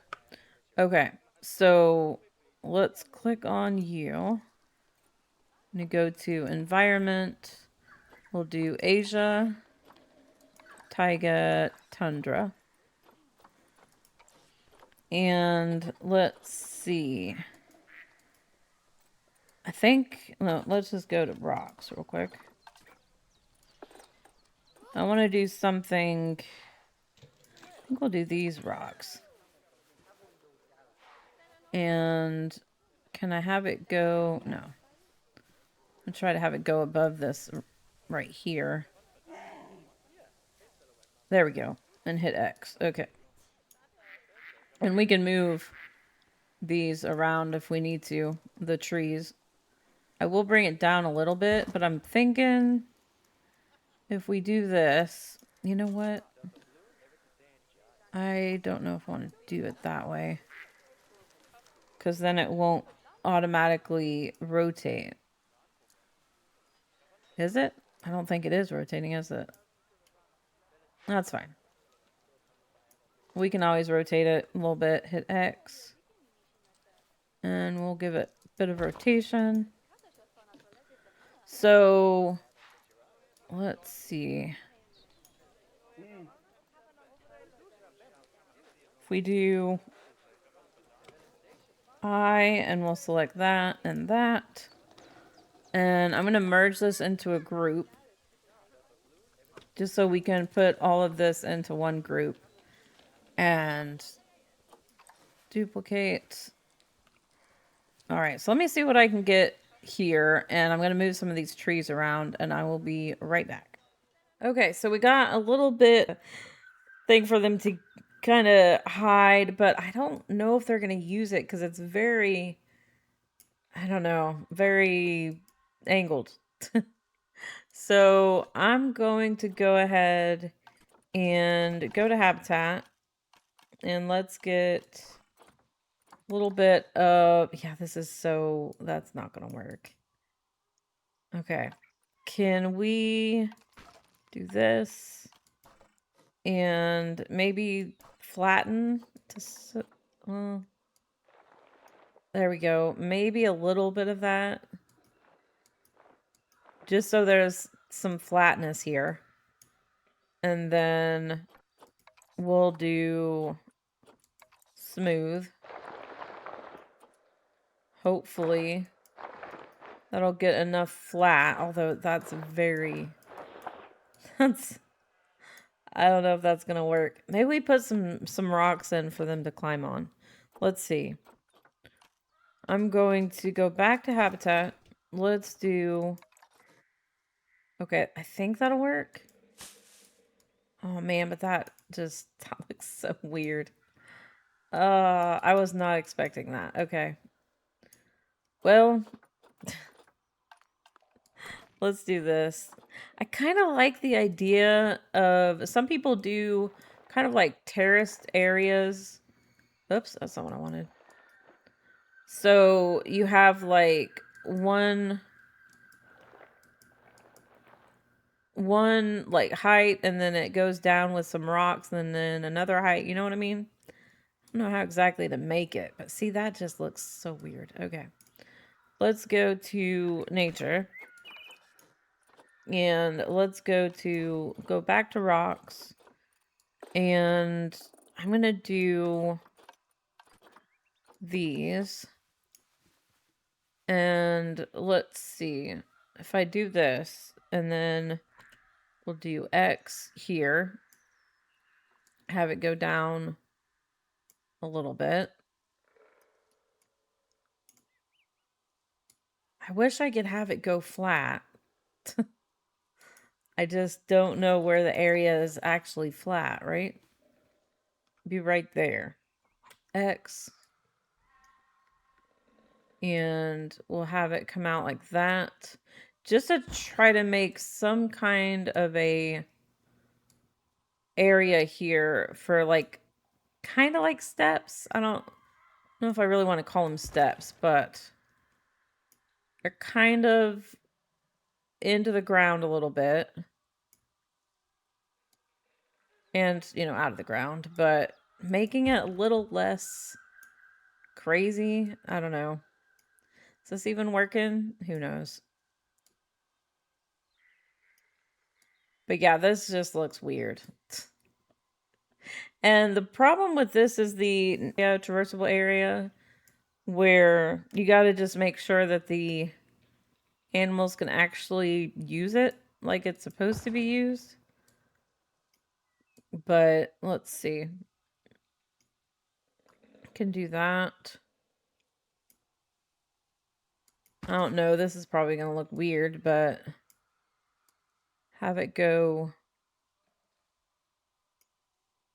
Okay, so let's click on you. I'm going to go to environment. We'll do Asia, taiga, tundra. And let's see. I think, no, let's just go to rocks real quick. I want to do something. I think we'll do these rocks. And can I have it go? No. I'll try to have it go above this right here. There we go. And hit X. Okay. And we can move these around if we need to, the trees. I will bring it down a little bit, but I'm thinking if we do this, you know what? I don't know if I want to do it that way. Because then it won't automatically rotate. Is it? I don't think it is rotating, is it? That's fine. We can always rotate it a little bit. Hit X. And we'll give it a bit of rotation. So, let's see. If we do I, and we'll select that and that. And I'm going to merge this into a group. Just so we can put all of this into one group. And duplicate. Alright, so let me see what I can get here. And I'm going to move some of these trees around. And I will be right back. Okay, so we got a little bit thing for them to kind of hide. But I don't know if they're going to use it. Because it's very... I don't know. Very angled. So I'm going to go ahead and go to habitat. And let's get a little bit of... Yeah, this is so... That's not going to work. Okay. Can we do this? And maybe flatten to... there we go. Maybe a little bit of that. Just so there's some flatness here. And then we'll do smooth. Hopefully that'll get enough flat, although that's very... I don't know if that's gonna work. Maybe we put some rocks in for them to climb on. Let's see. I'm going to go back to habitat. Let's do... Okay, I think that'll work. Oh man, but that looks so weird. I was not expecting that. Okay. Well, let's do this. I kind of like the idea of... Some people do kind of like terraced areas. Oops, that's not what I wanted. So you have like one like height, and then it goes down with some rocks, and then another height. You know what I mean? I don't know how exactly to make it, but see, that just looks so weird. Okay. Let's go to nature. And let's go back to rocks. And I'm going to do these. And let's see. If I do this, and then we'll do X here. Have it go down a little bit. I wish I could have it go flat. I just don't know where the area is actually flat, right? Be right there. X. And we'll have it come out like that. Just to try to make some kind of a area here for like, kind of like steps. I don't know if I really want to call them steps, but they're kind of into the ground a little bit. And, you know, out of the ground, but making it a little less crazy. I don't know. Is this even working? Who knows? But yeah, this just looks weird. And the problem with this is the traversable area where you got to just make sure that the animals can actually use it like it's supposed to be used. But let's see. Can do that. I don't know. This is probably going to look weird, but have it go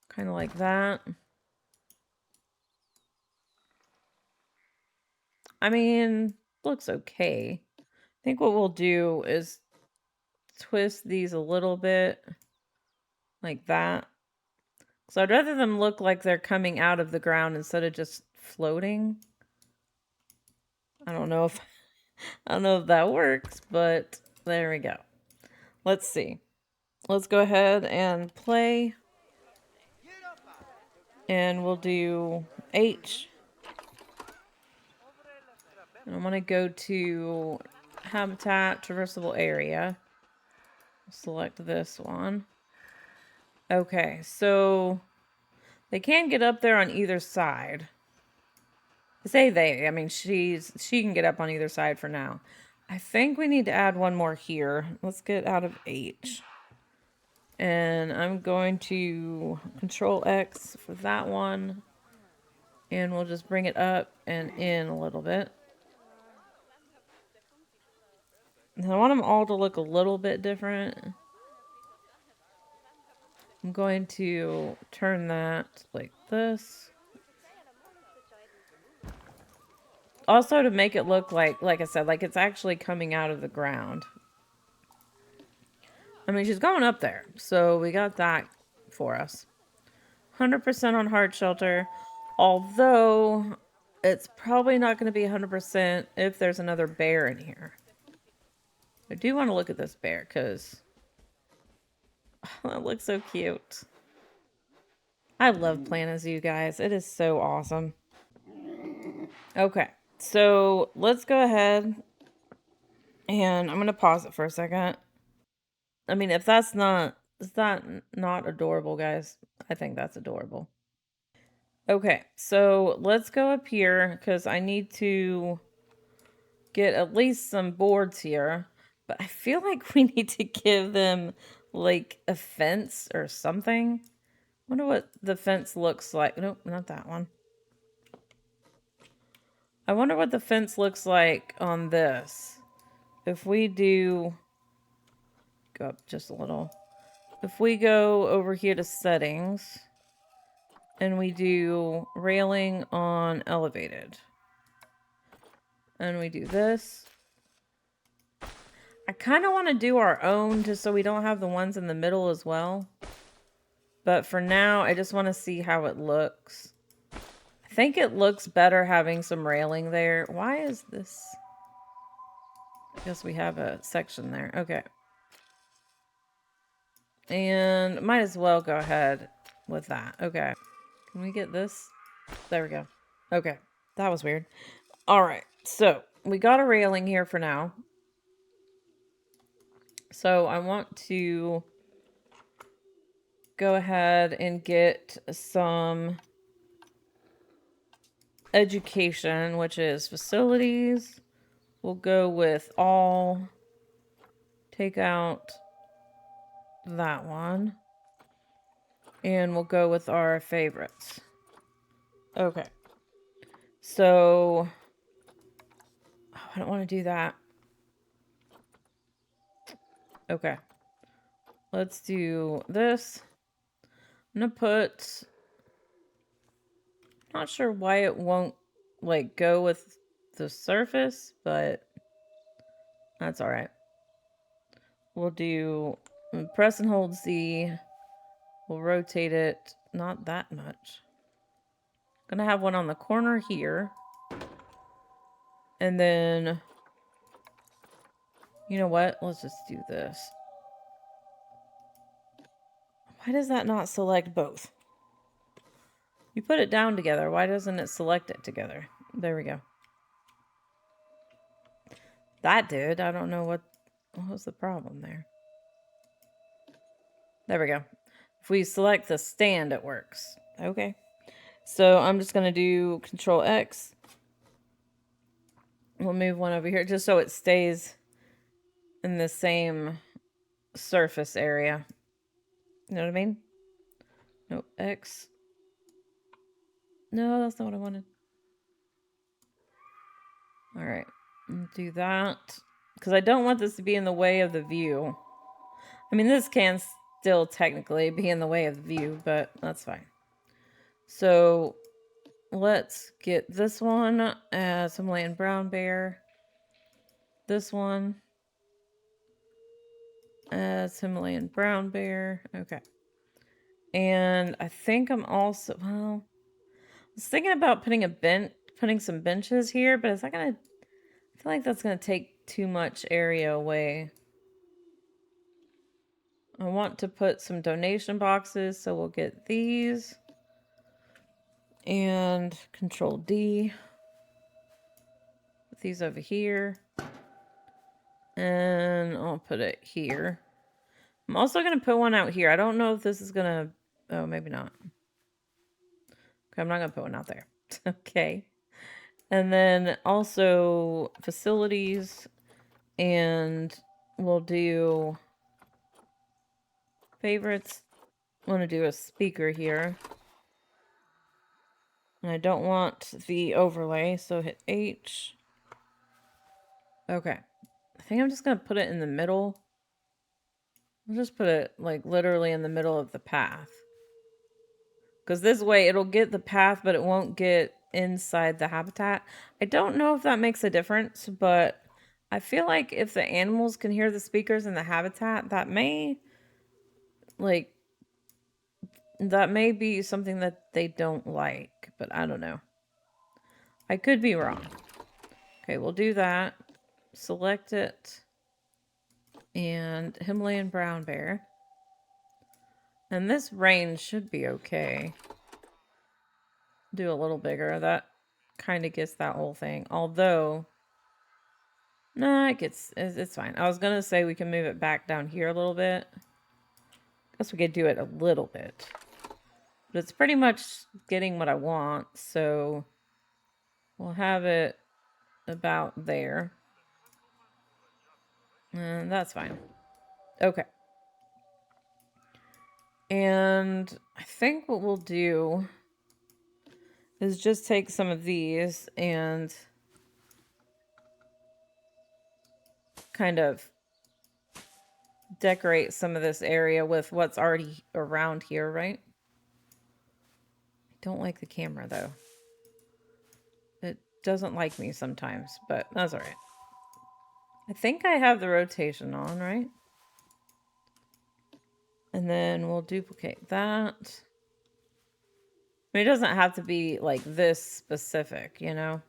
kind of like that. I mean, looks okay. I think what we'll do is twist these a little bit like that. So I'd rather them look like they're coming out of the ground instead of just floating. I don't know if that works, but there we go. Let's see. Let's go ahead and play. And we'll do H. And I'm going to go to Habitat Traversable Area. Select this one. Okay, so they can get up there on either side. I say they, I mean she can get up on either side for now. I think we need to add one more here. Let's get out of H. And I'm going to Control X for that one. And we'll just bring it up and in a little bit. And I want them all to look a little bit different. I'm going to turn that like this. Also to make it look like I said, like it's actually coming out of the ground. I mean, she's going up there, so we got that for us. 100% on Heart Shelter, although it's probably not going to be 100% if there's another bear in here. I do want to look at this bear, because that looks so cute. I love playing as you guys. It is so awesome. Okay, so let's go ahead, and I'm going to pause it for a second. I mean, if that's not... Is that not adorable, guys? I think that's adorable. Okay, so let's go up here because I need to get at least some boards here. But I feel like we need to give them like a fence or something. Wonder what the fence looks like. Nope, not that one. I wonder what the fence looks like on this. If we do... Go up just a little. If we go over here to settings... And we do railing on elevated. And we do this. I kind of want to do our own just so we don't have the ones in the middle as well. But for now, I just want to see how it looks. I think it looks better having some railing there. Why is this? I guess we have a section there. Okay. And might as well go ahead with that. Okay. Can we get this? There we go. Okay. That was weird. All right. So we got a railing here for now. So I want to go ahead and get some education, which is facilities. We'll go with all. Take out that one. And we'll go with our favorites. Okay. So, oh, I don't want to do that. Okay. Let's do this. I'm going to put... Not sure why it won't, like, go with the surface, but that's all right. We'll do press and hold Z. We'll rotate it, not that much. Gonna have one on the corner here. And then, you know what? Let's just do this. Why does that not select both? You put it down together. Why doesn't it select it together? There we go. That did. I don't know what was the problem there. There we go. If we select the stand, it works. Okay. So I'm just going to do Control X. We'll move one over here just so it stays in the same surface area. You know what I mean? No, X. No, that's not what I wanted. All right. Do that. Because I don't want this to be in the way of the view. I mean, this can still technically be in the way of the view, but that's fine. So let's get this one as Himalayan Brown Bear. This one as Himalayan Brown Bear. Okay. And I think I'm also, well, I was thinking about putting some benches here, but is that gonna, I feel like that's gonna take too much area away. I want to put some donation boxes, so we'll get these. And Control D. Put these over here. And I'll put it here. I'm also going to put one out here. I don't know if this is going to... Oh, maybe not. Okay, I'm not going to put one out there. Okay. And then also facilities. And we'll do favorites. I want to do a speaker here. And I don't want the overlay, so hit H. Okay. I think I'm just going to put it in the middle. I'll just put it, like, literally in the middle of the path. Because this way, it'll get the path, but it won't get inside the habitat. I don't know if that makes a difference, but I feel like if the animals can hear the speakers in the habitat, that may, like, that may be something that they don't like, but I don't know. I could be wrong. Okay, we'll do that. Select it. And Himalayan Brown Bear. And this range should be okay. Do a little bigger. That kind of gets that whole thing. Although, no, it's fine. I was going to say we can move it back down here a little bit. Guess we could do it a little bit. But it's pretty much getting what I want. So we'll have it about there. And that's fine. Okay. And I think what we'll do is just take some of these and kind of decorate some of this area with what's already around here, right? I don't like the camera, though. It doesn't like me sometimes, but that's all right. I think I have the rotation on, right? And then we'll duplicate that. I mean, it doesn't have to be like this specific, you know?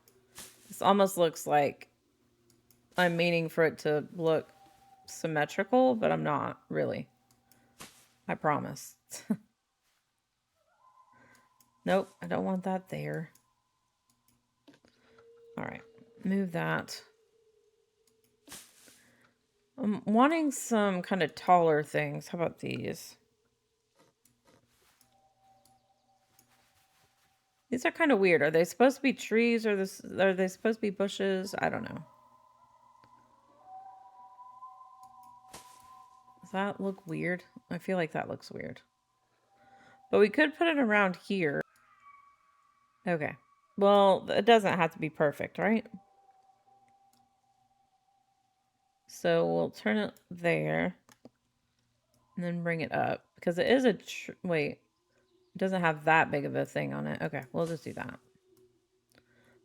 This almost looks like I'm meaning for it to look symmetrical, but I'm not really. I promise. Nope, I don't want that there. All right, move that. I'm wanting some kind of taller things. How about these? These are kind of weird. Are they supposed to be trees or are they supposed to be bushes? I don't know. Does that look weird? I feel like that looks weird. But we could put it around here. Okay. Well, it doesn't have to be perfect, right? So we'll turn it there. And then bring it up. Because it is a... Wait. It doesn't have that big of a thing on it. Okay, we'll just do that.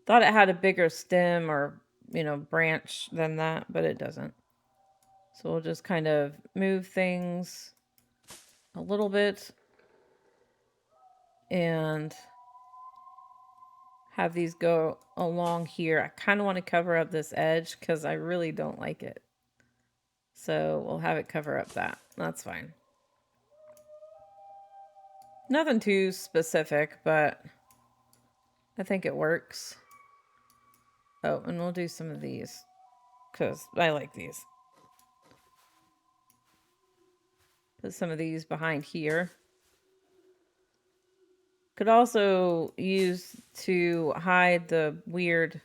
Thought it had a bigger stem or, branch than that, but it doesn't. So we'll just kind of move things a little bit and have these go along here. I kind of want to cover up this edge because I really don't like it. So we'll have it cover up that. That's fine. Nothing too specific, but I think it works. Oh, and we'll do some of these because I like these. Put some of these behind here. Could also use to hide the weird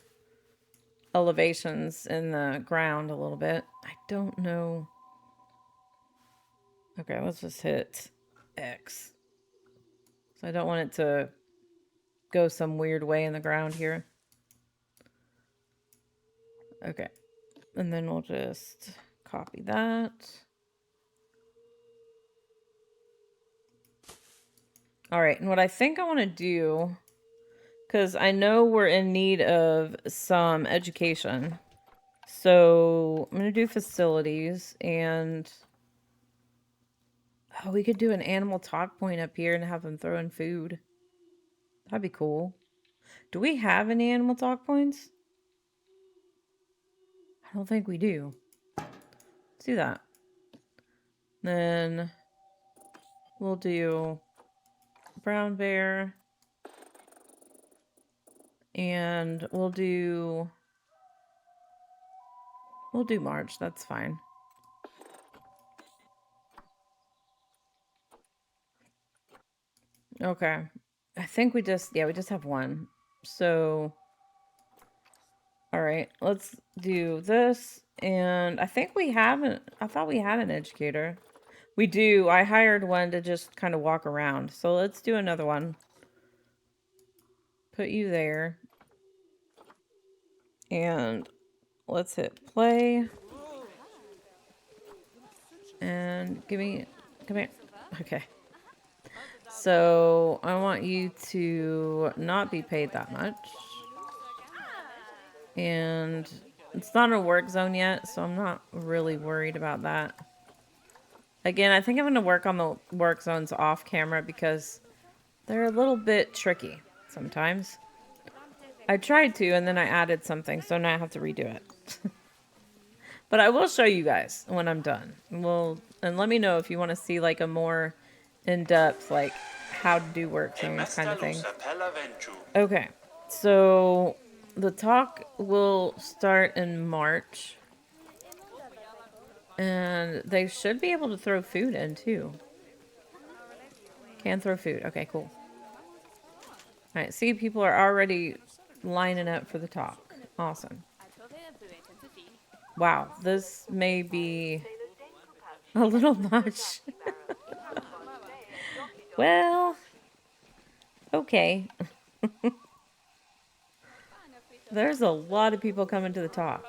elevations in the ground a little bit. I don't know. Okay, let's just hit X. So I don't want it to go some weird way in the ground here. Okay. And then we'll just copy that. All right, and what I think I want to do, because I know we're in need of some education. So I'm going to do facilities, and oh, we could do an animal talk point up here and have them throw in food. That'd be cool. Do we have any animal talk points? I don't think we do. Let's do that. Then we'll do brown bear. And we'll do March. That's fine. Okay. I think we just have one. So, all right, let's do this. And I think we haven't, I thought we had an educator. We do. I hired one to just kind of walk around. So let's do another one. Put you there. And let's hit play. And come here. Okay. So I want you to not be paid that much. And it's not a work zone yet, so I'm not really worried about that. Again, I think I'm going to work on the work zones off camera because they're a little bit tricky sometimes. I tried to, and then I added something, so now I have to redo it. But I will show you guys when I'm done. And let me know if you want to see like a more in-depth, like how to do work zones kind of thing. Okay, so the talk will start in March. And they should be able to throw food in too. Can throw food. Okay, cool. Alright, see, people are already lining up for the talk. Awesome. Wow, this may be a little much. Well, okay. There's a lot of people coming to the talk.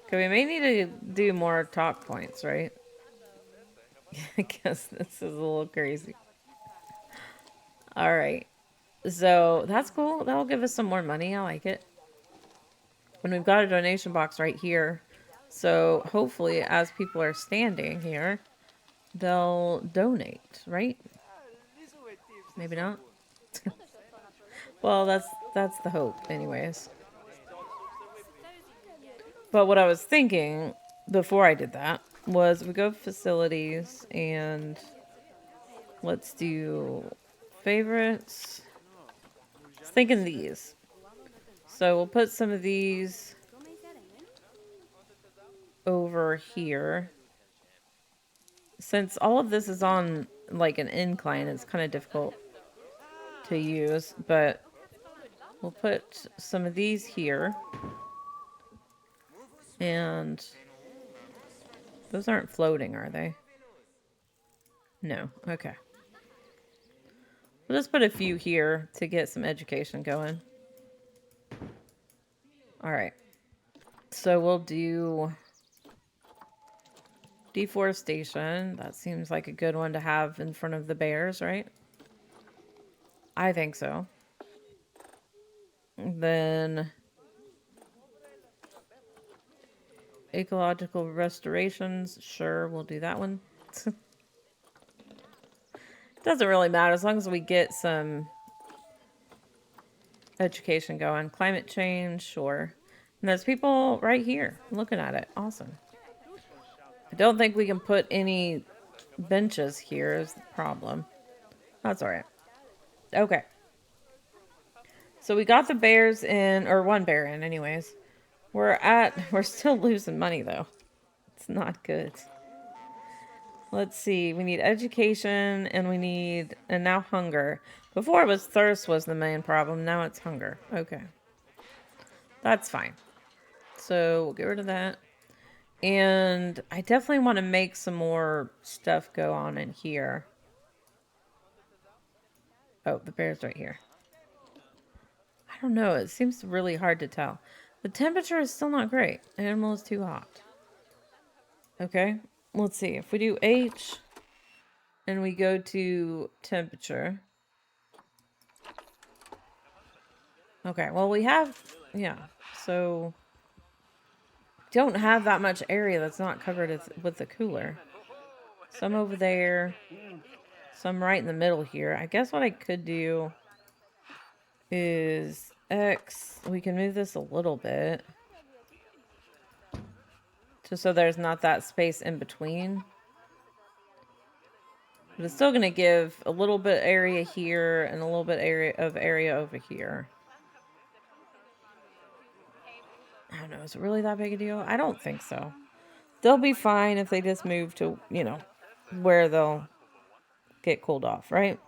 Okay, we may need to do more talk points, right? I guess this is a little crazy. All right. So that's cool. That'll give us some more money. I like it. And we've got a donation box right here. So hopefully as people are standing here, they'll donate, right? Maybe not. Well, that's the hope anyways. But what I was thinking before I did that was we go facilities and let's do favorites. I was thinking these. So we'll put some of these over here. Since all of this is on like an incline, it's kind of difficult to use, but we'll put some of these here. And those aren't floating, are they? No. Okay. We'll just put a few here to get some education going. All right. So we'll do deforestation. That seems like a good one to have in front of the bears, right? I think so. Then ecological restorations. Sure, we'll do that one. Doesn't really matter as long as we get some education going. Climate change, sure. And there's people right here looking at it. Awesome. I don't think we can put any benches here is the problem. That's all right. Okay. So we got the bears in, or one bear in anyways. We're still losing money though. It's not good. Let's see. We need education and now hunger. Before it was thirst was the main problem. Now it's hunger. Okay. That's fine. So we'll get rid of that. And I definitely want to make some more stuff go on in here. Oh, the bear's right here. I don't know. It seems really hard to tell. The temperature is still not great. The animal is too hot. Okay. Let's see. If we do H and we go to temperature. Okay. Well, we have... Yeah. So... don't have that much area that's not covered with the cooler. Some over there. Some right in the middle here. I guess what I could do is X. We can move this a little bit. Just so there's not that space in between. But it's still going to give a little bit area here and a little bit area over here. I don't know. Is it really that big a deal? I don't think so. They'll be fine if they just move to, you know, where they'll get cooled off, right?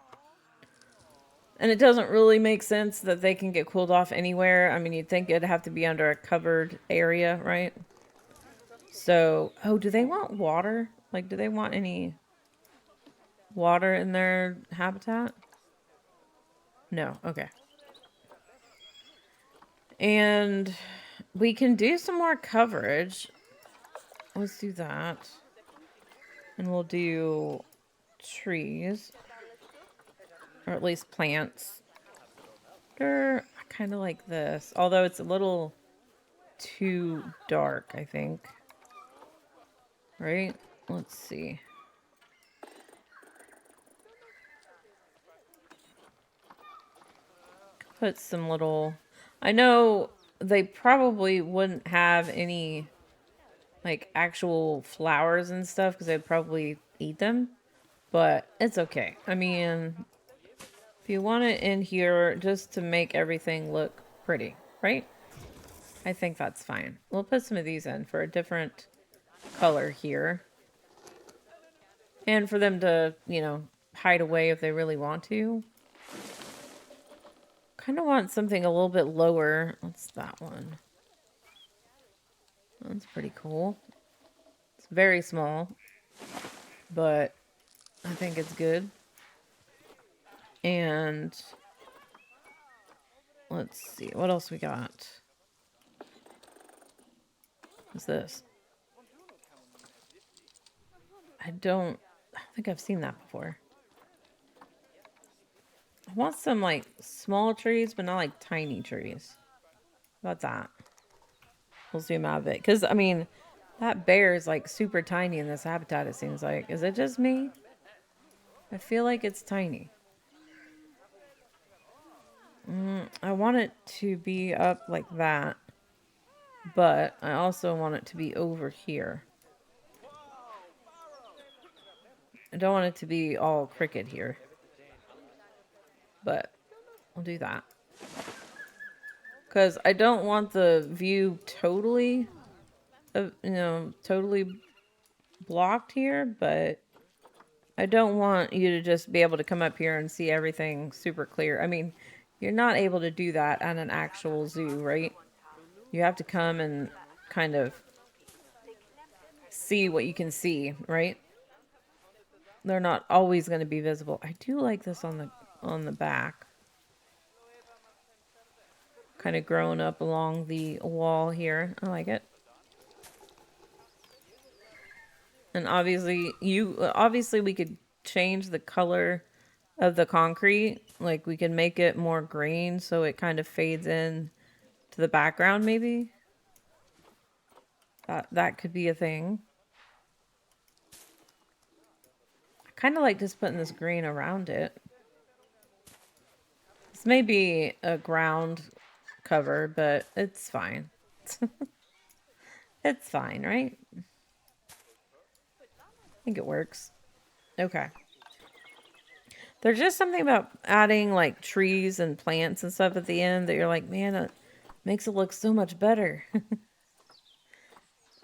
And it doesn't really make sense that they can get cooled off anywhere. I mean, you'd think it'd have to be under a covered area, right? So, oh, do they want water? Like, do they want any water in their habitat? No, okay. And we can do some more coverage. Let's do that. And we'll do trees. Or at least plants. I kind of like this. Although it's a little too dark, I think. Right? Let's see. Put some little... I know they probably wouldn't have any, like, actual flowers and stuff because they'd probably eat them. But it's okay. I mean, if you want it in here just to make everything look pretty, right? I think that's fine. We'll put some of these in for a different color here. And for them to, you know, hide away if they really want to. Kind of want something a little bit lower. What's that one? That's pretty cool. It's very small, but I think it's good. And let's see, what else we got? What's this? I don't think I've seen that before. I want some, like, small trees, but not, like, tiny trees. How about that? We'll zoom out a bit. Because, I mean, that bear is, like, super tiny in this habitat, it seems like. Is it just me? I feel like it's tiny. I want it to be up like that. But I also want it to be over here. I don't want it to be all crooked here. But I'll do that. Because I don't want the view totally, totally blocked here. But I don't want you to just be able to come up here and see everything super clear. I mean, you're not able to do that at an actual zoo, right? You have to come and kind of see what you can see, right? They're not always going to be visible. I do like this on the back. Kind of growing up along the wall here. I like it. And obviously we could change the color of the concrete. Like we can make it more green so it kind of fades in to the background maybe. That could be a thing. I kind of like just putting this green around it. This may be a ground cover, but it's fine. It's fine, right? I think it works. Okay. There's just something about adding like trees and plants and stuff at the end that you're like, man, it makes it look so much better.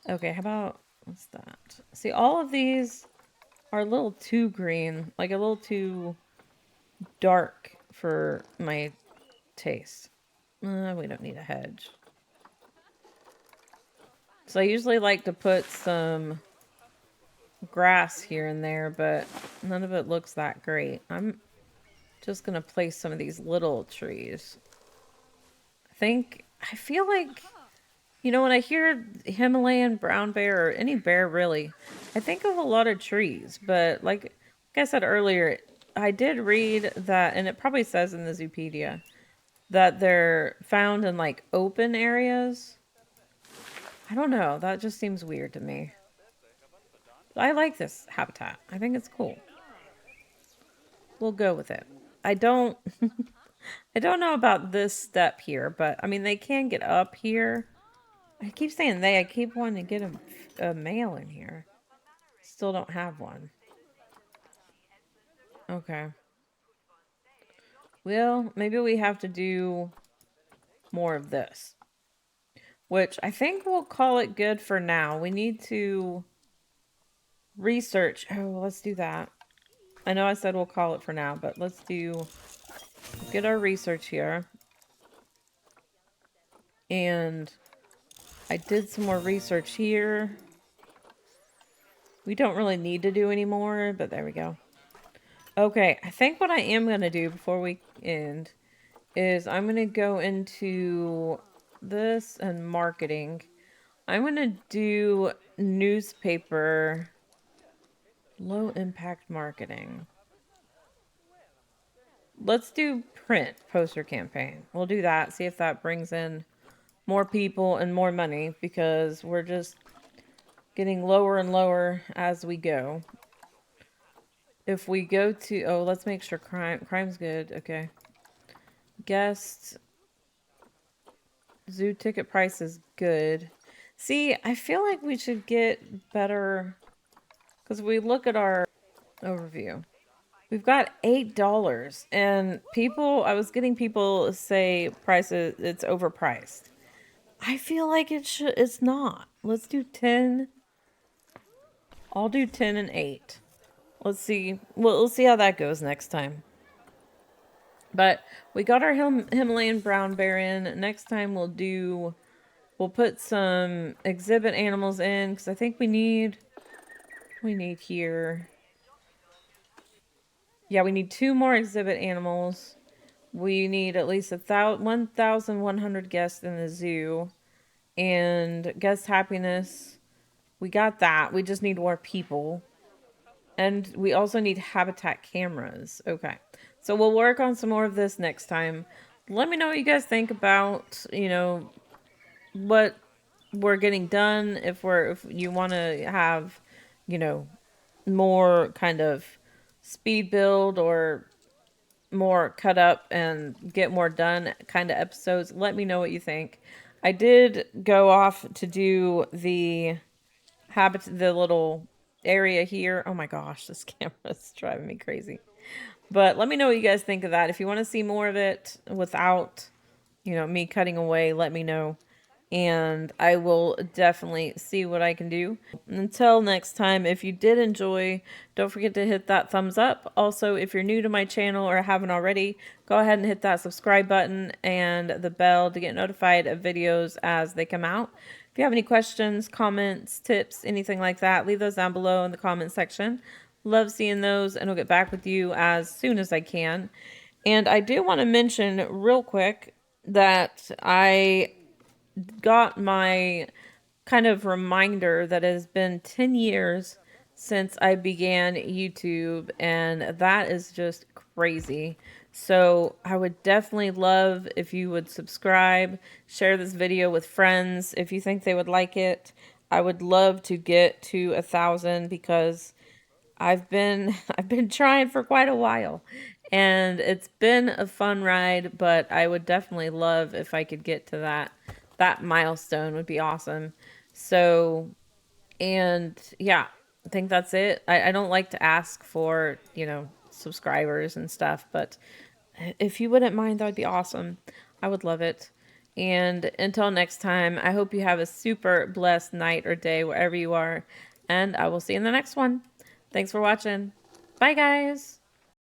Okay, how about, what's that? See, all of these are a little too green, like a little too dark for my taste. We don't need a hedge. So I usually like to put some grass here and there, but none of it looks that great. I'm just going to place some of these little trees. I feel like, you know, when I hear Himalayan brown bear or any bear really, I think of a lot of trees. But like I said earlier, I did read that, and it probably says in the Zoopedia, that they're found in like open areas. I don't know. That just seems weird to me. I like this habitat. I think it's cool. We'll go with it. I don't I don't know about this step here, but I mean they can get up here. I keep saying they. I keep wanting to get a male in here. Still don't have one. Okay. Well, maybe we have to do more of this. Which I think we'll call it good for now. We need to research. Oh, let's do that. I know I said we'll call it for now, but let's get our research here. And I did some more research here. We don't really need to do any more, but there we go. Okay, I think what I am going to do before we end is I'm going to go into this and marketing. I'm going to do newspaper low impact marketing. Let's do print poster campaign. We'll do that. See if that brings in more people and more money because we're just getting lower and lower as we go. If we go to, oh, let's make sure crime's good. Okay. Guest zoo ticket price is good. See, I feel like we should get better because we look at our overview. We've got $8 and I was getting people say prices, it's overpriced. I feel like it's not. Let's do 10. I'll do 10 and 8. Let's see. Well, we'll see how that goes next time. But we got our Himalayan brown bear in. Next time we'll put some exhibit animals in because I think we need here. Yeah, we need 2 more exhibit animals. We need at least 1,100 guests in the zoo. And guest happiness, we got that. We just need more people. And we also need habitat cameras. Okay. So we'll work on some more of this next time. Let me know what you guys think about, you know, what we're getting done. If you want to have, you know, more kind of speed build or more cut up and get more done kind of episodes, let me know what you think. I did go off to do the little area here. Oh my gosh, this camera is driving me crazy. But let me know what you guys think of that. If you want to see more of it without, you know, me cutting away, let me know. And I will definitely see what I can do. Until next time, if you did enjoy, don't forget to hit that thumbs up. Also, if you're new to my channel or haven't already, go ahead and hit that subscribe button and the bell to get notified of videos as they come out. If you have any questions, comments, tips, anything like that, leave those down below in the comment section. Love seeing those, and I'll get back with you as soon as I can. And I do want to mention real quick that I got my kind of reminder that it has been 10 years since I began YouTube, and that is just crazy. So, I would definitely love if you would subscribe, share this video with friends if you think they would like it. I would love to get to 1,000 because I've been I've been trying for quite a while, and it's been a fun ride, but I would definitely love if I could get to that milestone would be awesome. So, and yeah, I think that's it. I don't like to ask for, subscribers and stuff, but if you wouldn't mind, that would be awesome. I would love it. And until next time, I hope you have a super blessed night or day wherever you are. And I will see you in the next one. Thanks for watching. Bye, guys.